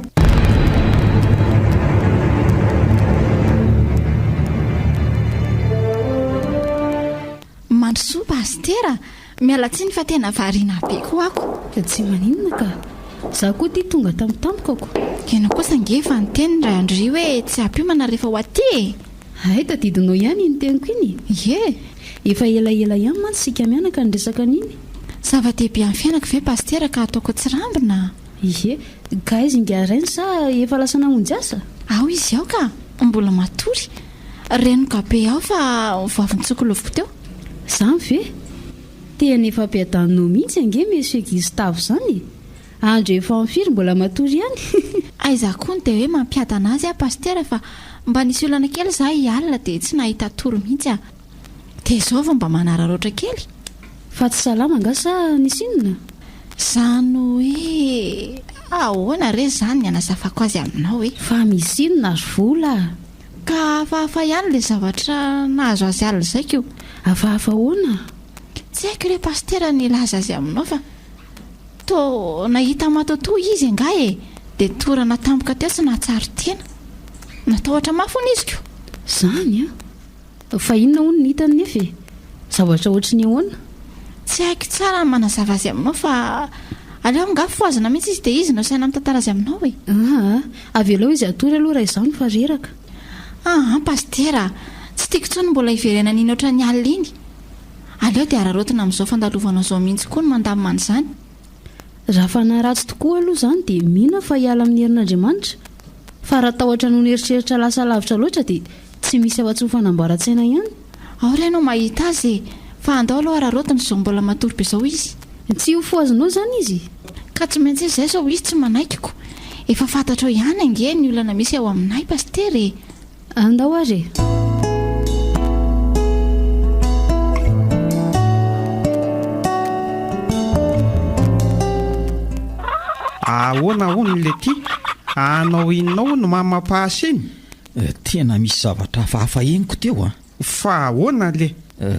mandrosoa pastera mialatsiny fa tena variana be koa ako tsy maninona ka za koa ty tonga tampotampokako kena kosa ngefa ny teny ray andry hoe tsy ampiomana rehefa ho aty ay tadidinao ihany iny teniko iny efa elaela ihany mantsy sika mianaka ny resaka an'iny zava-dehibe amin'ny fianako ve pastera ka ataoko tsy rambina ka izy ingarainy sa efa lasa namonjy asa ao izy ao ka mbola matory renoka be ao fa vavontsokolovo teo zany ve tena efa ampiadanonao mihitsy ange mesy egizitavo zany andro efa mifiry mbola matory ihany aiza koa ny dia hoe mampiadana azy pastera fa mba nisy olana kely za hialina dia tsy nahita toro mihitsy dia zao va mba manararoatra kely fa tsy salama angasa nisy inona zany hoe ahoana re zany ny anazavako azy aminao hoe fa misy inona azo vola ka hafahafa ihany le zavatra nahazo azy alina izay ko hafahafa hoana tsy haiko re pastera ny laza azy aminao fa to nahita matotoa izy anga dia torana tampoka teo sy nahatsaro tena natahotra mafony izy ko zany fa inona hono ny hitany nefa zavatra ohatry ny ahoana tsy haiko tsara ny manazava azy aminao fa aleo nga foazana mihitsy izy dia izy no saina mitantara azy aminao avelao izy atory aloha raha izany fa reraka pastera tsy tiako tsony mbola hiverena niny oatra ny alina iny aleo dia ararotina amin'izao fandalovanao zao mihitsy koa ny mandamimany izany raha fa naharatsy tokoa aloha izany dia mino fa hiala amin'ny herin'andriamanitra fa raha tahotra no neritreritra lasa lavitra loatra dia tsy misy afa-tsy fanamboaran-tsaina ihany ao renao mahita azy fa andao aloha ararotina izao mbola matory be izao izy tsy ho foazanao zany izy ka tsy maintsy izay zao izy tsy manaikiko efa fantatrao ihany ange ny olana misy ao aminay pastery. Andao ary. Ahoana hono le ty? Anao inao no mamapahasiny? Tena misy zavatra hafahafa heniko teo a. Fa ahoana le?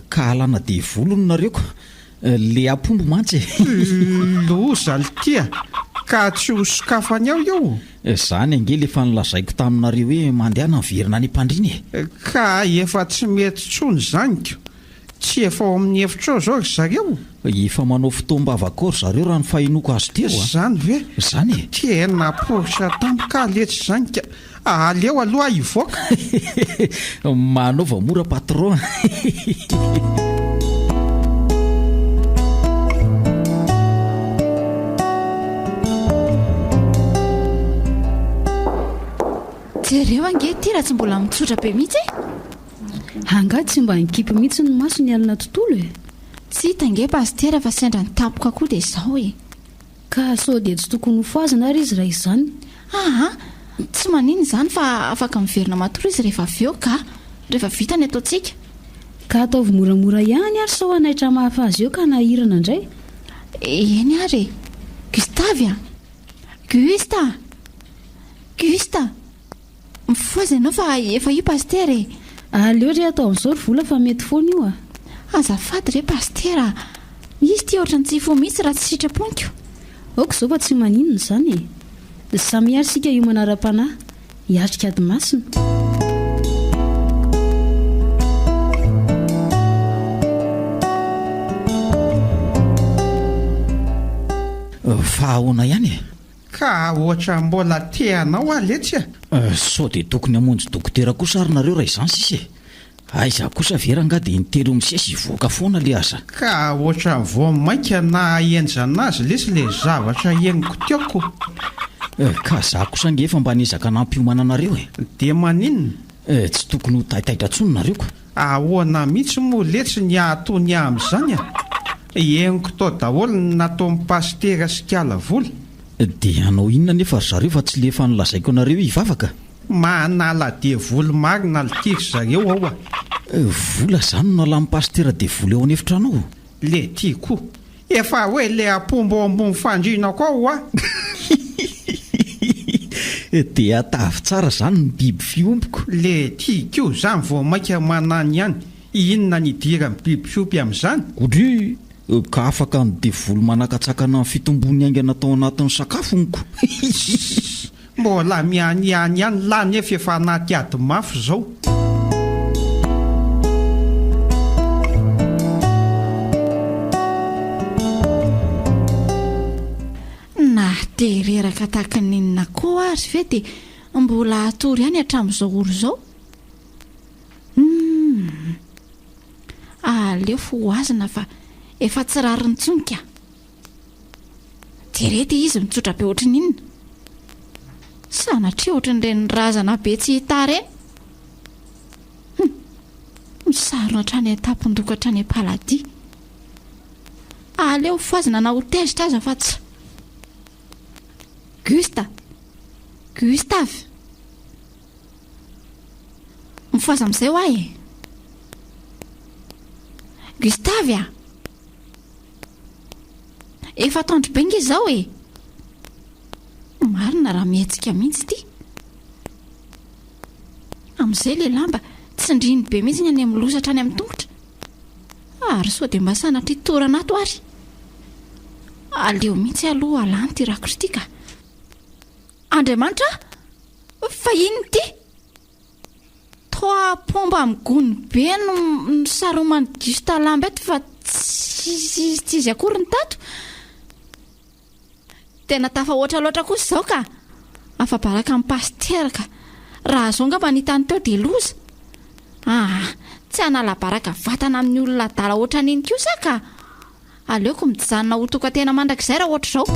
Ka alana de volony nareoko. Le apombo mantsy. Loza tia. Ka tsy ho sokafany ao eo. Zany ange le fanolazaiko taminareo hoe mandeha naverina any Mpandriny. Ka efa tsy mety tsony zaniko. Tsy efa ao amin'ny hefitrao zao zareo. Efa manao fotoam-bavakory zareo raha ny fahinoko azo teo a. Zany ve? Zany. Tena porsa tampoka letsy zanika. Aleo aloha ivoaka. Manaova mora patron. Jereo ange ty raha tsy mbola mitsotra be mihitsy. Anga tsy mba nikipy mihitsy ny maso ny alina tontolo e. Tsy tange pastera fa sendra ny tapoka koa dia izao e. Ka sao dia tsy tokony ho foazana ary izy raha izany. Tsy manino izany fa afaka miverina matory izy rehefa avy eo ka rehefa vita ny ataontsika. Ka ataovy moramora ihany ary sao anaitra mahafazy eo ka nahirana indray. Eny ary Gustavia. Gusta mifoazy ianao fa efa io pastere. Aleo ry atao amin'izao ry vola fa mety foana io a. Azafady re pastera. Izy ty ohatrany tsy fo mihitsy raha tsy sitraponiko. Aoko izao fa tsy maninona izany e. Samy ary sika io manara-panahy. Hiatrika ady masina. Fa ahoana ihany e? Ka ohatra mbola teanao aletsy a. Sao dia tokony hamonjy dokotera kosa ary nareo raha izany sisy e. Aiza kosa veranga dia nitelo misesy hivoaka foana le aza. Ka ohatra voamaika na enjana azy lesy le zavatra henoko teoko. Ka za kosa nge efa mba nizaka nampiomananareo e. De maninona? Tsy tokony ho taitaitra tsony nareo ko. Ahoana mihitsy moa letsy ny ahatony amin'izany a. Henoko tao daholo natao amin'ny pastera sikala vola. Dia anao inona nefa ry zareo fa tsy le fanolazaiko anareo hivavaka? Manala de voly marina litiry zareo ao a. Vola zany no nalamin'ny pastera de vola eo anefitra anao. Le ty koa. Efa hoe le apombo ambony fandriana koa a. Dia atavy tsara zany ny biby fiompoko. Le ty koa zany vao maika manany ihany. Inona ny dira ny biby fiompy amin'izany? Godry, ka afaka ny devolo manakatsakana ny fitombony aingana tao anatin'ny sakafo niko. Mbola mianiany ihany lany efa anaty ady mafy zao. Na tereraka tahaka ninona koa ary ve dia mbola atory ihany hatramin'izao oro izao. Aleo foazina fa efa tsy rariny tsonika. Jerety izy mitsotra be ohatrin'inona. Sanatria ohatrin'ireny razana be tsy hita reny. Misarona hatrany an-tampon-doka hatrany am-paladia. Aleo foazina na ho tezitra aza fa tsy. Gustave. Mifoaza amin'izay ho ahy. Gustavia. Efa tandro be nge izao e. Marina raha mihetsika mihitsy ity. Amin'izay le lamba tsindriny be mihitsy ny any amin'ny loza hatrany amin'ny tongotra. Ary sao dia mba sanatria torana ato ary. Aleo mihitsy aloha alany ty rakotry ity ka. Andriamanitra, fa inona ity? Toa pomba amin'ny gony be no saromany Gusta lamba eto fa tsy izy akory ny tato. Tena tafa oatra loatra kosa izao ka. Afa-baraka amin'ny pastera ka. Raha zao nga mba nitany teo dia loza. Tsy hanala baraka vatana amin'ny olona dala oatra n'iny kosa ka. Aleoko mijanona ho tokantena mandrakizay raha ohatra izao.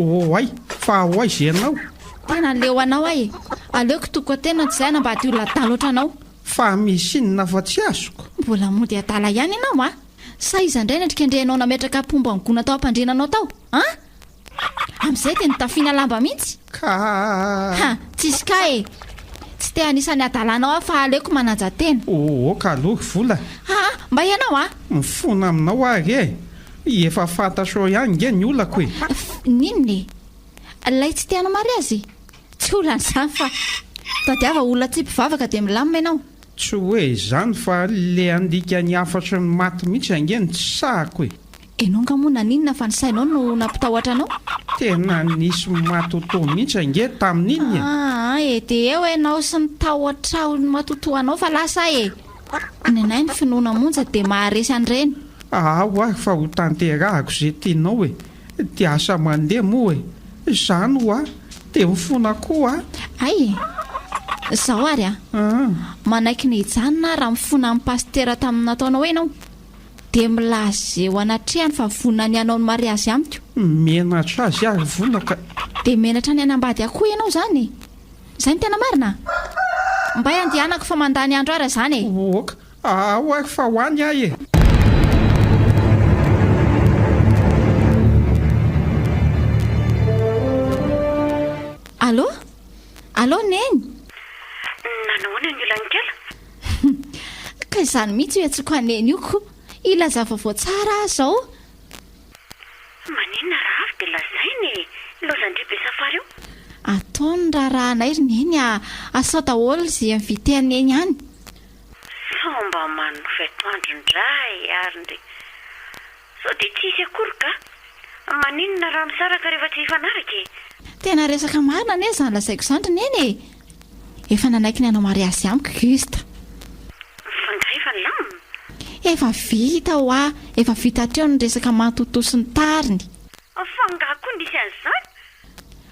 Oay, fa hoay izy ianao. Tena leo anao ay. Aleoko tokantena tsy izay mba hady olona dala oatra anao. fa misinina fa tsy azoko. Mbola mody adala ihany ianao a sa iza indray natrika andrehanao nametraka pomba migona tao ampandrenanao tao a amin'izay dia nitafiana lamba mihitsy ka tsisy ka e tsy te anisan'ny adalanao a fa aleoko manajatena ka aloha vola mba ianao a mifona aminao ary efa fantatro ihany nge ny olako e ninone lay tsy teanao mary azy tsy olan'izany fa tadiava olona tsy mpivavaka dia milamina ianao tsy hoe izany fa le andika ny afatry ny maty mihitsy angeny tsy sahako e enonga moa naninona fa nisainao no nampitahoatra anao tena nisy matoto mihitsy ange tamin'iny e dia eo ianao sy nitahoatra matotoanao fa lasa e nenay ny finoana monja dia maharesy an'ireny ao ary fa ho tanterahako izay tianao e dia asa mandeha moa e izany ho dia mifona koa ay zaho ary manaiky ny hijanona raha mifona amin'ny pastera tamin'ny nataonao ianao dia milaza eo anatrehany fa vonany ianao ny mariazy amiko menatra azy ary volaka dia menatra ny anambady akoho ianao izany izay ny tena marina mba andehanako fa mandany andro ara izany e oka ao ary fa hoany ahy e allo neny nanahoana ny olanikela ka izany mihitsy hoe tsoko aneny ioko ilaza vaovao tsara zao maninona raha avy dia lazainy lozandribe safary io ataony raha nairy neny asao daholo izay miviteneny ihany fomba manofa atoandro ndray ary nde sao dia tsisy akory ka maninona raha misaraka rehefa tsy hifanaraka e tena resaka marina ane izany lazaiko izandry neny e efa nanaiky ny anao mariazy amiko krista fanga efa ny lamina efa vita efa vita treo ny resaka matoto sy ny tariny fanga koa nisy an'izany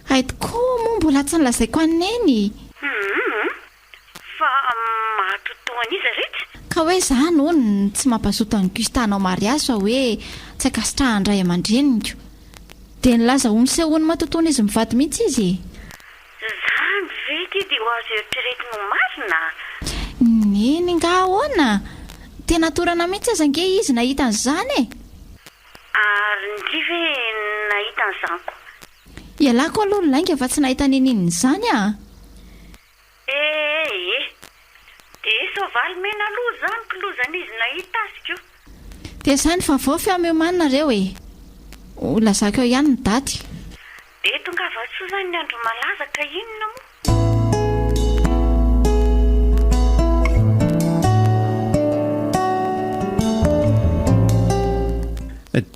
hay tokoa moa mbola tsy nylazaiko aneny fa matotoan'iza rehetra ka hoe izany ony tsy mampazoto any kristanao mariazy fa hoe tsy akasitrahandray aman-dreniko dia nilaza ho nisehony matotona izy mivady mihitsy izy izany vety dia ho azo eritreretiny ho marina neny nga ahoana tena torana mihitsy aza nge izy nahita an'izany e ary ndri ve nahita an'izany koa ialako aloha ny lainga fa tsy nahita nininy izany dia soavaly mena aloha izany kilozan'izy nahita azy ko dia izany fa vao fiameomaninareo e olazako eo ihany ny daty dia tonga vatsoa izany ny andro malaza ka inona moa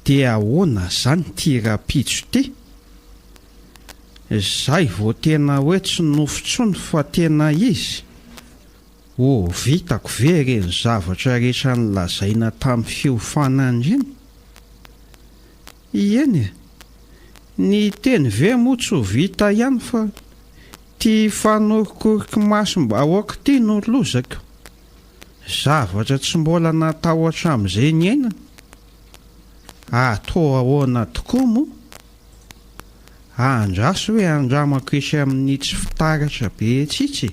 dia ahoana izany ty rapitso ty izay vao tena hoe tsy nofontsony fa tena izy vitako ve reny zavatra rehetra nylazaina tamin'ny fiofanandreny eny ny teny ve moa tsy ho vita ihany fa ty fanorokoroky maso mba aoaka ty no lozako zavatra tsy mbola natahotra amin'izay ny ainana atao ahoana tokoa moa andraso hoe andramako isy amin'ny tsy fitaratra be tsitsy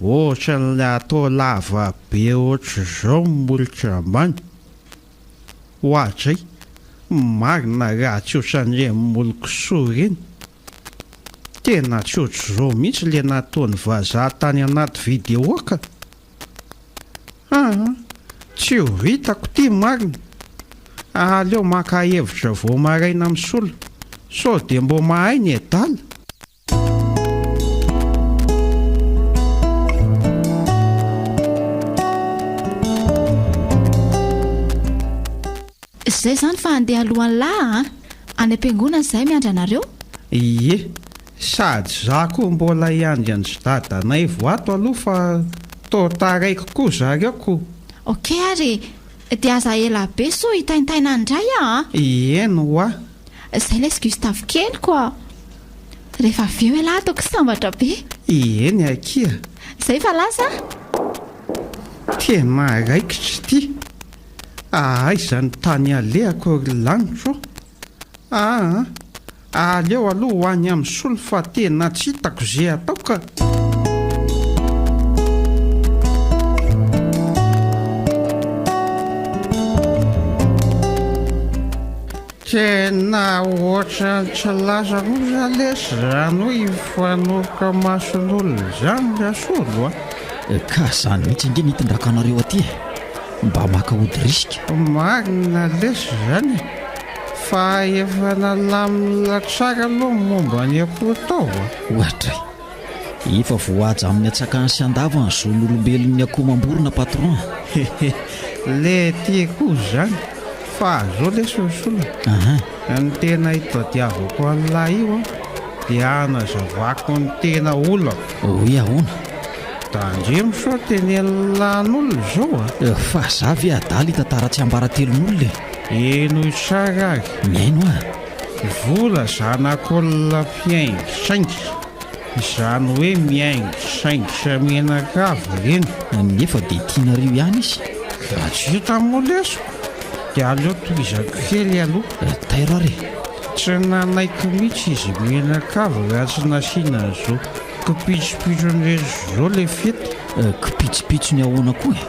ohatra n'la atao lava be ohatra izao molotra ambany ohatra marina raha tsy ohatran'ireny moloko soa ireny tena tsy ohatr' izao mihitsy le nataony vazaha tany anaty video ka tsy ho vitako ty marina aleo maka hevitra vao maraina misolo sao dia mbo mahay ny adala izay izany fa andeha alohan'ny lahy any am-piangonana izay miandry anareo sady za koa mbola hiandry any dadanay voato aloha fa totaraiko koa zareoko ok ary dia aza ela be so hitaintaina andray eno izay lesy Gustave kely koa rehefa aveo ela ataoko sambatra be eny akia izay fa lasa tena raikitra ty izany tany alehako ry lanitro aleo aloha ho any amin'ny solo fa tena tsy hitako izay atao ka tena ohatran'ny tsy laza kosa le zany hoe ifanoka mason'olona zany rasolo ka zany mihitsy nge nitondrakanareo aty mba maka ody risika marina lesy zany fa efa nalamina tsara aloha momba ny akoho tao ohatra efa voaja amin'ny atsakany sy andava ny zon'olombelon'ny akoho mamborona patron le ty koa zany fa zao le sosola ny tena hitadiavako an'lahy io dia anazavako ny tena olako hoe ahoana da andremo sao tenen'lan'olona zao fa zavy adaly tantara tsy ambaratelon'olona eno tsara ary miaino vola zanak'olona mpiaingy saingy izany hoe miaingy saingy samenakavo reny nefa dia tianareo ihany izy da tsy hita molesoko dia aleo toizako kely aloha tairo ary tsy nanaiky mihitsy izy menakavo raha tsy nasiana zao kipitsopitson'rery zao le fety kipitsopitsony ahoana koa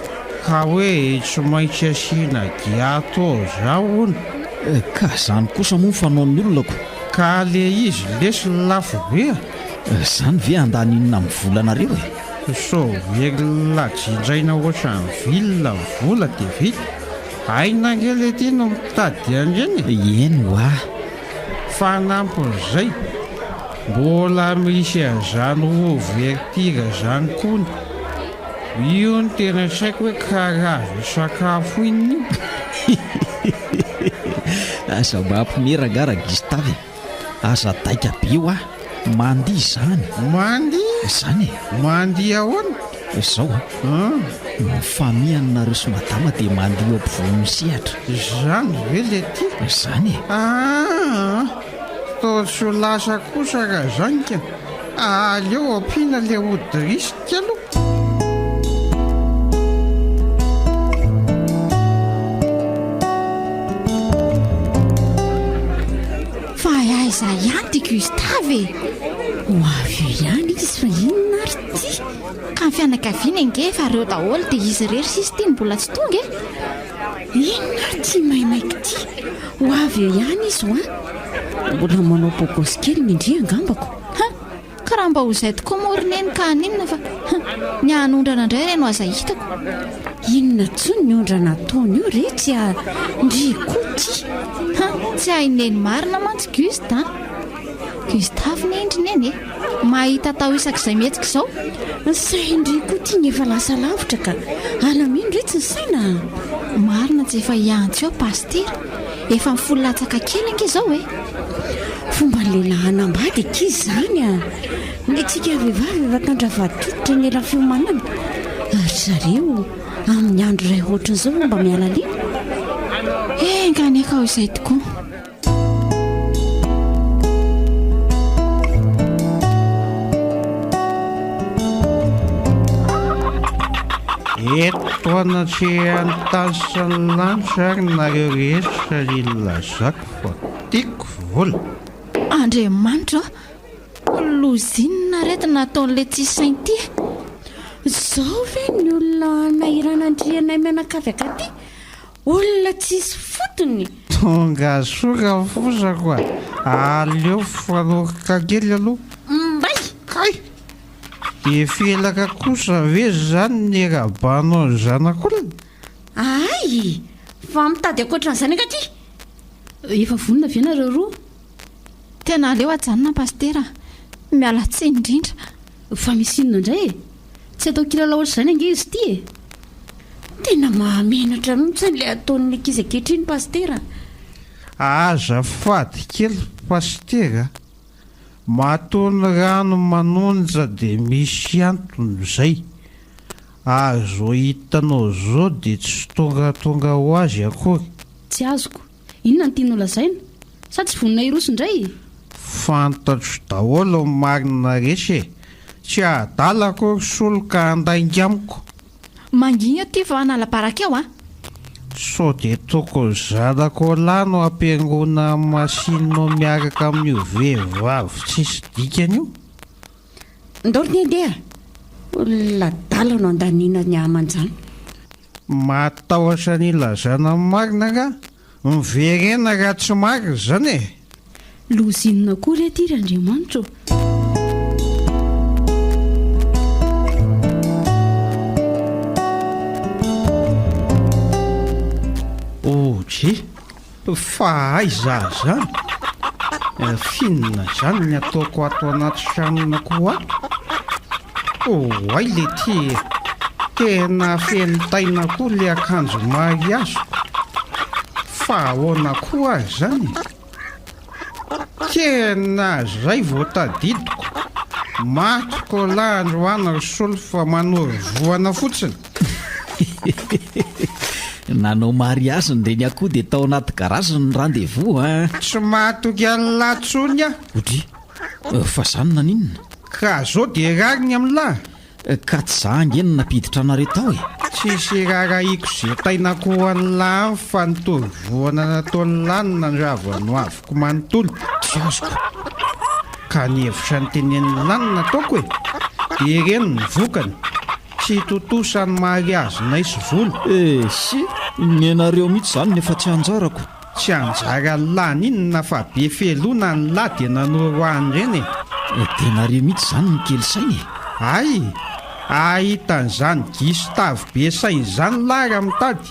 ka hoe tsy maintsy asiana giato zao ona ka zany kosa moa fanaon'ny olonako ka le izy lesy lafo be zany ve andaninona amin'ny volanareo so very lajindraina ohatra ny vilona vola dia vita aina ngely ety no mitady andreny eno fa nampin'izay mbola misy an'izany overtira zany kony io ny tena tsy haiko hoe karazo sakafo iny aza mampimerangara Gustave aza daika be io mandia zany mandia zany mandia ahoana zao famianareo sy madama dia mandia eo ampivoan'ny sehatra zany ve le ty zany tao tsy ho lasa kosa raha zany ka aleo ampiana le odirisika aloha fa aiza ihany ty Gustave ho avy ihany izy fa inona ary ty ka ny fianakaviana ingefa reo daholo dia izy rery sisy ty ny mbola tsy tonga inona ary ty maimaiky ty ho avy eo ihany izy mbola manao bogosy kely mindri angambako ka raha mba ho izay tokoa morineny ka aninona fa ny anondrana indray reno aza hitako inona tsony ny ondrana ataony io retsy ndrikoty tsy haineny marina mantsy Gustave ny endriny eny mahita tao isak'izay mihetsika izao saindrikoty ny efa lasa lavitra ka alamino retsy ny saina marina tsy efa hiantsy eo pastera efa mifolo-latsaka kely ange izao fomba lehilahy anambady akizy zany nitsika vehivavy efa tandravatototra ny ela fiomanana ary zareo amin'ny andro iray ohatran'izao mba miala lina ngany akao izay tokoa eto anatrehany tany sy ny lanitra ary nareo rehetra ilazako fa tiako vola Andriamanitra lozinina retina nataon'le tsy sainty zao ve ny olona nahirana andrianay mianakavy akaty olona tsisy fotony tonga soka fosako aleo faroka kely aloha mbay kay dia felaka kosa ve zany ny rabanao ny zanak'olona ay fa mitady akoatran' izany akaty efa vonona vianareo roa tena aleo ajanona pastera miala tsy indrindra fa misy inona indray tsy atao kilala ohatr' izany ange izy ty tena mahamenatra mihitsy an'ilay ataon'ny ankizy ankehitriny pastera aza fady kely pastera matony rano manonja dia misy antony izay azo hitanao zao dia tsy tongatonga ho azy akory tsy azoko inona ny tianao lazaina sa tsy vonina iroso indray fantatro daholo marina rehetra tsy adala akory soloka andainga amiko mangina ty fa nalabaraka eo so dia tokony zanako lano ampiangona masinao miaraka amin'io vehivavy tsisy dikany io ndoro ny andeha ladala no andaniana ny amanjany matahotra ny lazana marina ka miverena raha tsy marina zany e. lozinona kory aty ry Andriamanitra. Oje, fa aiza zany? Finina zany ny ataoko ato anaty tranona koa ato. Ay le tena fenitaina koa le akanjo mariazo. Fa ahoana koa zany? Tena zay vao tadidiko. Matoko landroana solo fa manory voana fotsiny. nanao mariazy ny reny akoho dia tao anaty garazy ny rendez-vous a. Tsy mahatoky an'latsony a. Odry fa zany naninona ka zao dia rariny amin'lahy. ka tsy zahangenina napiditra anareo tao e. Tsisy raraiko zay tainako an'lahy fa nitory voana nataon'ny lanina ny ravano aviko manontolo. Tsy azoko. Ka ny hevitra ny tenen'ny lanina ataoko e. Dia ireny ny vokany. Tsy totosan'ny mariazy na isy vola. Sy ny anareo mihitsy zany nefa tsy anjarako. Tsy anjara lany inona fa be felona ny lahy dia nanoro an'ireny e. Tenareo mihitsy zany ny kely sainy e. Ay, ahitan'izany Gustave be sainy zany lara mitady.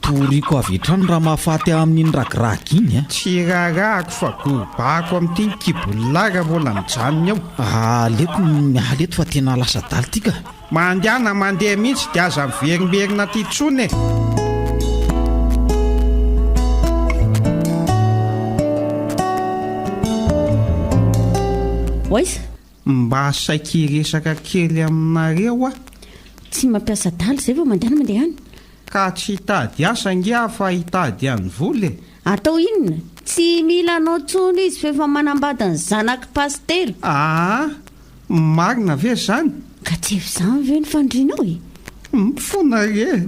Toriko avy hatrany raha mahafaty amin'iny ragiragy iny a. Tsy rarahako fa gobako amin'ity kibolara mbola mijanony ao. Aleto fa tena lasa daly ty ka. Mandehana mandeha mihitsy dia aza miverimberina ty tsony e. Oiza? Mba saiky resaka kely aminareo a. Tsy mampiasa daly zay vao mandehana any. Ka tsy hitady asa ngia fa hitady any vola e. Atao inona? Tsy mila anao tsony izy fa efa manambady ny zanaky pastely. Marina ve zany? Ka tsy efa ve ny fandrinao e? Mifona re.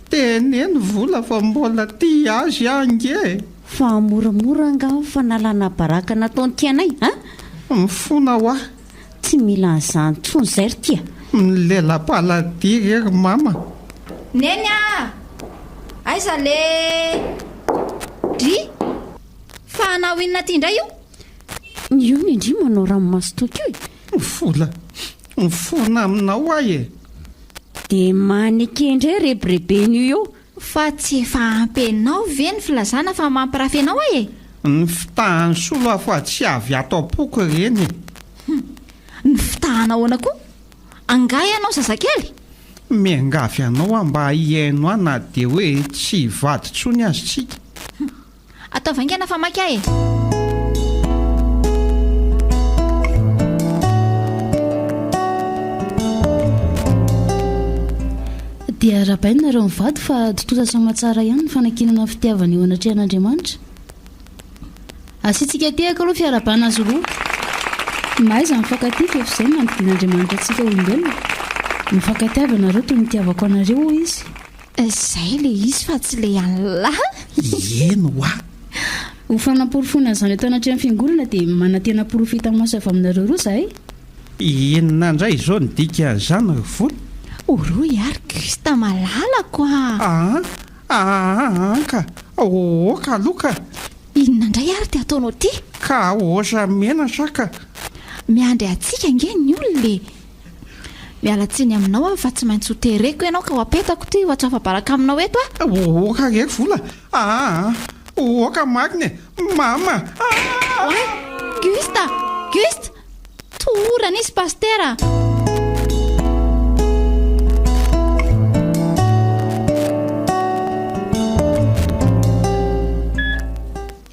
Teneny vola fa mbola ty azy ange. Fa moramora anga fa nalana baraka nataony tianay Mifona ho aho. Tsy mila an'izany tsony zay ry tia. Milela-palady ry mama. Neny a! Aiza le Dry? Fa anao inona ty indray io? Io ny Dry manao ranomasy toky io e. Vola. Mifona aminao ahy e. Dia manekendre rebrebeny io. Fa tsy efa ampenao ve ny filazana fa mampirafenao ahy e? Ny fitahany solo fa tsy avy ato am-poko ireny. Ny fitahana ahoana koa? Angay ianao zazakely? Miangafy anao mba hiaino ahy na dia hoe tsy vady tsony azy tsika. Atao vaingana fa maky ahy e. Dia rahabainareo mivady fa totosa somatsara ihany ny fanakinana fitiavana eo anatrehan'Andriamanitra. Asitsika tehaka aloha fiarabana azy roa. Mahaiza mifankatia efa izay manodin'Andriamanitra antsika olombelona. Mifankatiavanareo toy ny tiavako anareo izy. Izay le izy fa tsy le an'lahy. Eno a. Ho fanamporofona izany eto anatrehan'ny fiangonana dia manantena profeta maso avy aminareo roa zahay. Enina indray izao ny dika an'izany ry vola. Oroy ary Krista malalako ka oka aloka. Inona indray ary ty ataonao ty? Ka osa mena saka. Miandry atsika nge ny olona. Mialatsiny aminao aho fa tsy maintsy ho tereko ianao ka ho apetako ty ho atsafa-baraka aminao eto a. Oka reky vola. Oka marina mama. Gusta toorana izy pastera.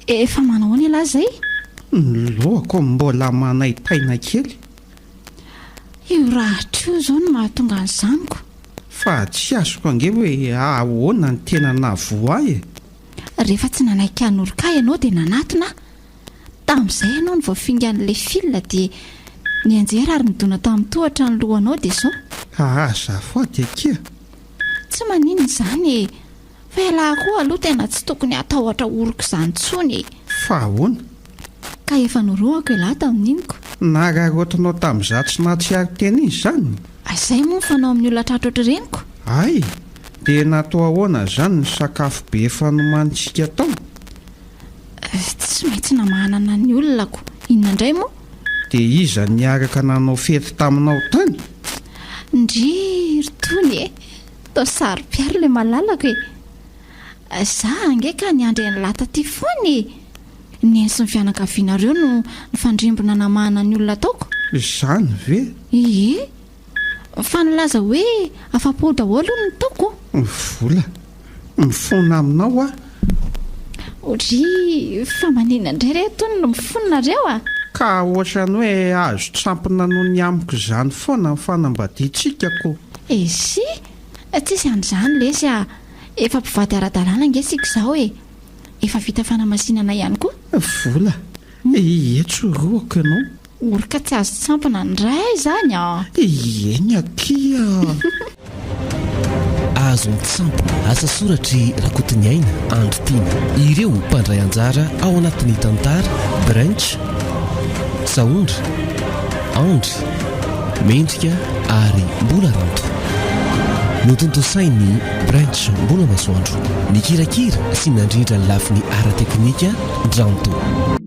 Efa manao ny lahy zay? Lohako mbola manaitaina kely. Io rahatro zao no mahatonga ny zaniko. Fa tsy azoko ange hoe ahoana ny tena navoa ahy e. Rehefa tsy nanaiky anoroka ianao dia nanatona. Tamin'izay ianao ny voafingan'ilay fila dia ny anjera ary nidona tamin'ny tohatra ny lohanao dia zao. Azafady akia. Tsy maninona izany e. Fa ialahy koa aloha tena tsy tokony atahotra oroko izany tsony. Fa ahoana? Ka efa noroako ialahy tamin'iniko. Nararotinao tamin'izaho tsy nahatsiaro tena izy izany. Izay moa ny fanao amin'ny olona tratratra reniko. Ay, dia natao ahoana izany ny sakafo be fanomanitsika tao? Tsy maintsy namahanana ny olonako. Inona indray moa? Dia iza niaraka nanao fety taminao tany? Ndry rytony e, tao sary-piaro ilay malalako e. Za angeka ny andry ny lata ty foany. Ny sy ny fianakavianareo no nifandrimbona namahana ny olona taoko. Izany ve? Ie, fa nilaza hoe afa-po daholo ny taoko. Vola, mifona aminao a? Ohatry fa manina indray reto no mifononareo a. Ka ohatrany hoe azo tsampina noho ny amiko izany foana ny fanambadiantsika. Esy, tsisy an'izany lesy a. Efa mpivady ara-dalàna angesika izao e. Efa vita fanamasinana ihany koa. Vola, etso roaka ianao. Orika tsy azo tsampina indray zany a. Eny akia. AZON-TSAMPONA, asa soratry Rakotoniaina, Andro Tiana. Ireo mpandray anjara ao anatin'ny tantara Branch, Saondry, Andry, Mendrika ary Mbolaranto. Notontosain'ny Branch Mbola Masoandro. Ny kirakira sy nandrindra ny lafiny ara-teknika Dranto.